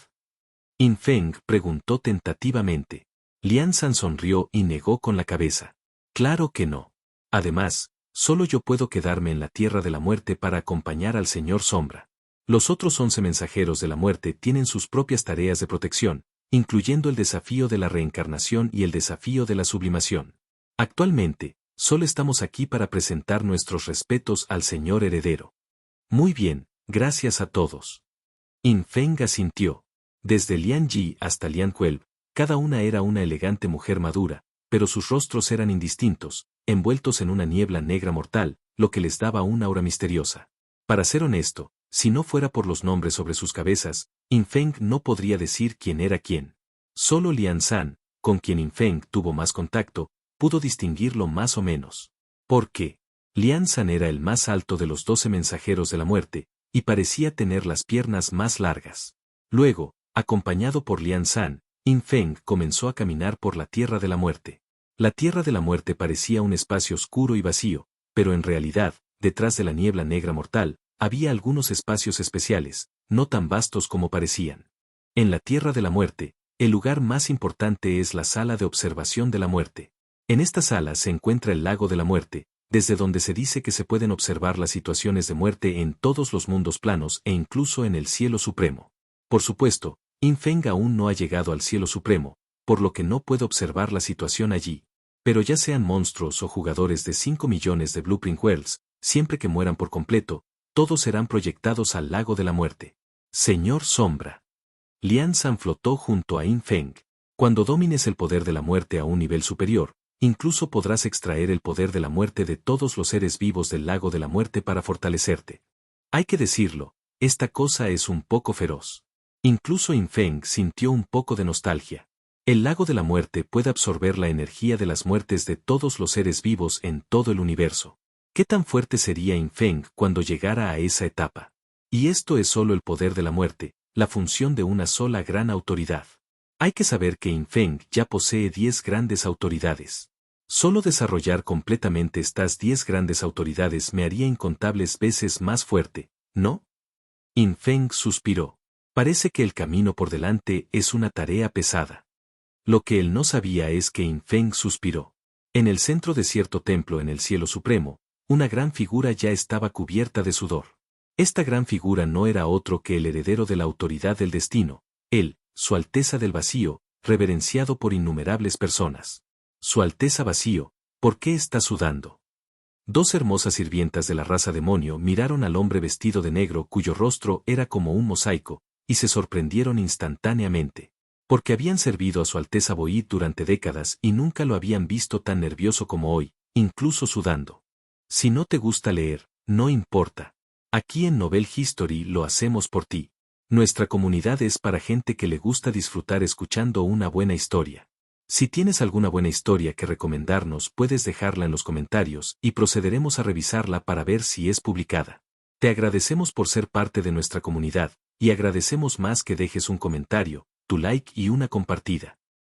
In Feng preguntó tentativamente. Lian San sonrió y negó con la cabeza. Claro que no. Además, solo yo puedo quedarme en la tierra de la muerte para acompañar al Señor Sombra. Los otros 11 mensajeros de la muerte tienen sus propias tareas de protección, incluyendo el desafío de la reencarnación y el desafío de la sublimación. Actualmente, solo estamos aquí para presentar nuestros respetos al Señor Heredero. Muy bien, gracias a todos. In Feng asintió. Desde Lian Yi hasta Lian Kuelb, cada una era una elegante mujer madura, pero sus rostros eran indistintos, envueltos en una niebla negra mortal, lo que les daba una aura misteriosa. Para ser honesto, si no fuera por los nombres sobre sus cabezas, In Feng no podría decir quién era quién. Solo Lian San, con quien In Feng tuvo más contacto, pudo distinguirlo más o menos. ¿Por qué? Lian San era el más alto de los 12 mensajeros de la muerte, y parecía tener las piernas más largas. Luego, acompañado por Lian San, In Feng comenzó a caminar por la tierra de la muerte. La tierra de la muerte parecía un espacio oscuro y vacío, pero en realidad, detrás de la niebla negra mortal, había algunos espacios especiales, no tan vastos como parecían. En la tierra de la muerte, el lugar más importante es la sala de observación de la muerte. En esta sala se encuentra el lago de la muerte, desde donde se dice que se pueden observar las situaciones de muerte en todos los mundos planos e incluso en el cielo supremo. Por supuesto, In Feng aún no ha llegado al cielo supremo, por lo que no puede observar la situación allí. Pero ya sean monstruos o jugadores de 5 millones de Blueprint Worlds, siempre que mueran por completo, todos serán proyectados al lago de la muerte. Señor Sombra. Lian San flotó junto a In Feng. Cuando domines el poder de la muerte a un nivel superior, incluso podrás extraer el poder de la muerte de todos los seres vivos del lago de la muerte para fortalecerte. Hay que decirlo, esta cosa es un poco feroz. Incluso In Feng sintió un poco de nostalgia. El lago de la muerte puede absorber la energía de las muertes de todos los seres vivos en todo el universo. ¿Qué tan fuerte sería In Feng cuando llegara a esa etapa? Y esto es solo el poder de la muerte, la función de una sola gran autoridad. Hay que saber que In Feng ya posee 10 grandes autoridades. Solo desarrollar completamente estas 10 grandes autoridades me haría incontables veces más fuerte, ¿no? In Feng suspiró. Parece que el camino por delante es una tarea pesada. Lo que él no sabía es que In Feng suspiró. En el centro de cierto templo en el cielo supremo, una gran figura ya estaba cubierta de sudor. Esta gran figura no era otro que el heredero de la autoridad del destino, él, Su Alteza del Vacío, reverenciado por innumerables personas. Su Alteza Vacío, ¿por qué está sudando? 2 hermosas sirvientas de la raza demonio miraron al hombre vestido de negro cuyo rostro era como un mosaico, y se sorprendieron instantáneamente. Porque habían servido a Su Alteza Boyd durante décadas y nunca lo habían visto tan nervioso como hoy, incluso sudando. Si no te gusta leer, no importa. Aquí en Novel History lo hacemos por ti. Nuestra comunidad es para gente que le gusta disfrutar escuchando una buena historia. Si tienes alguna buena historia que recomendarnos, puedes dejarla en los comentarios y procederemos a revisarla para ver si es publicada. Te agradecemos por ser parte de nuestra comunidad, Y agradecemos más que dejes un comentario, tu like y una compartida.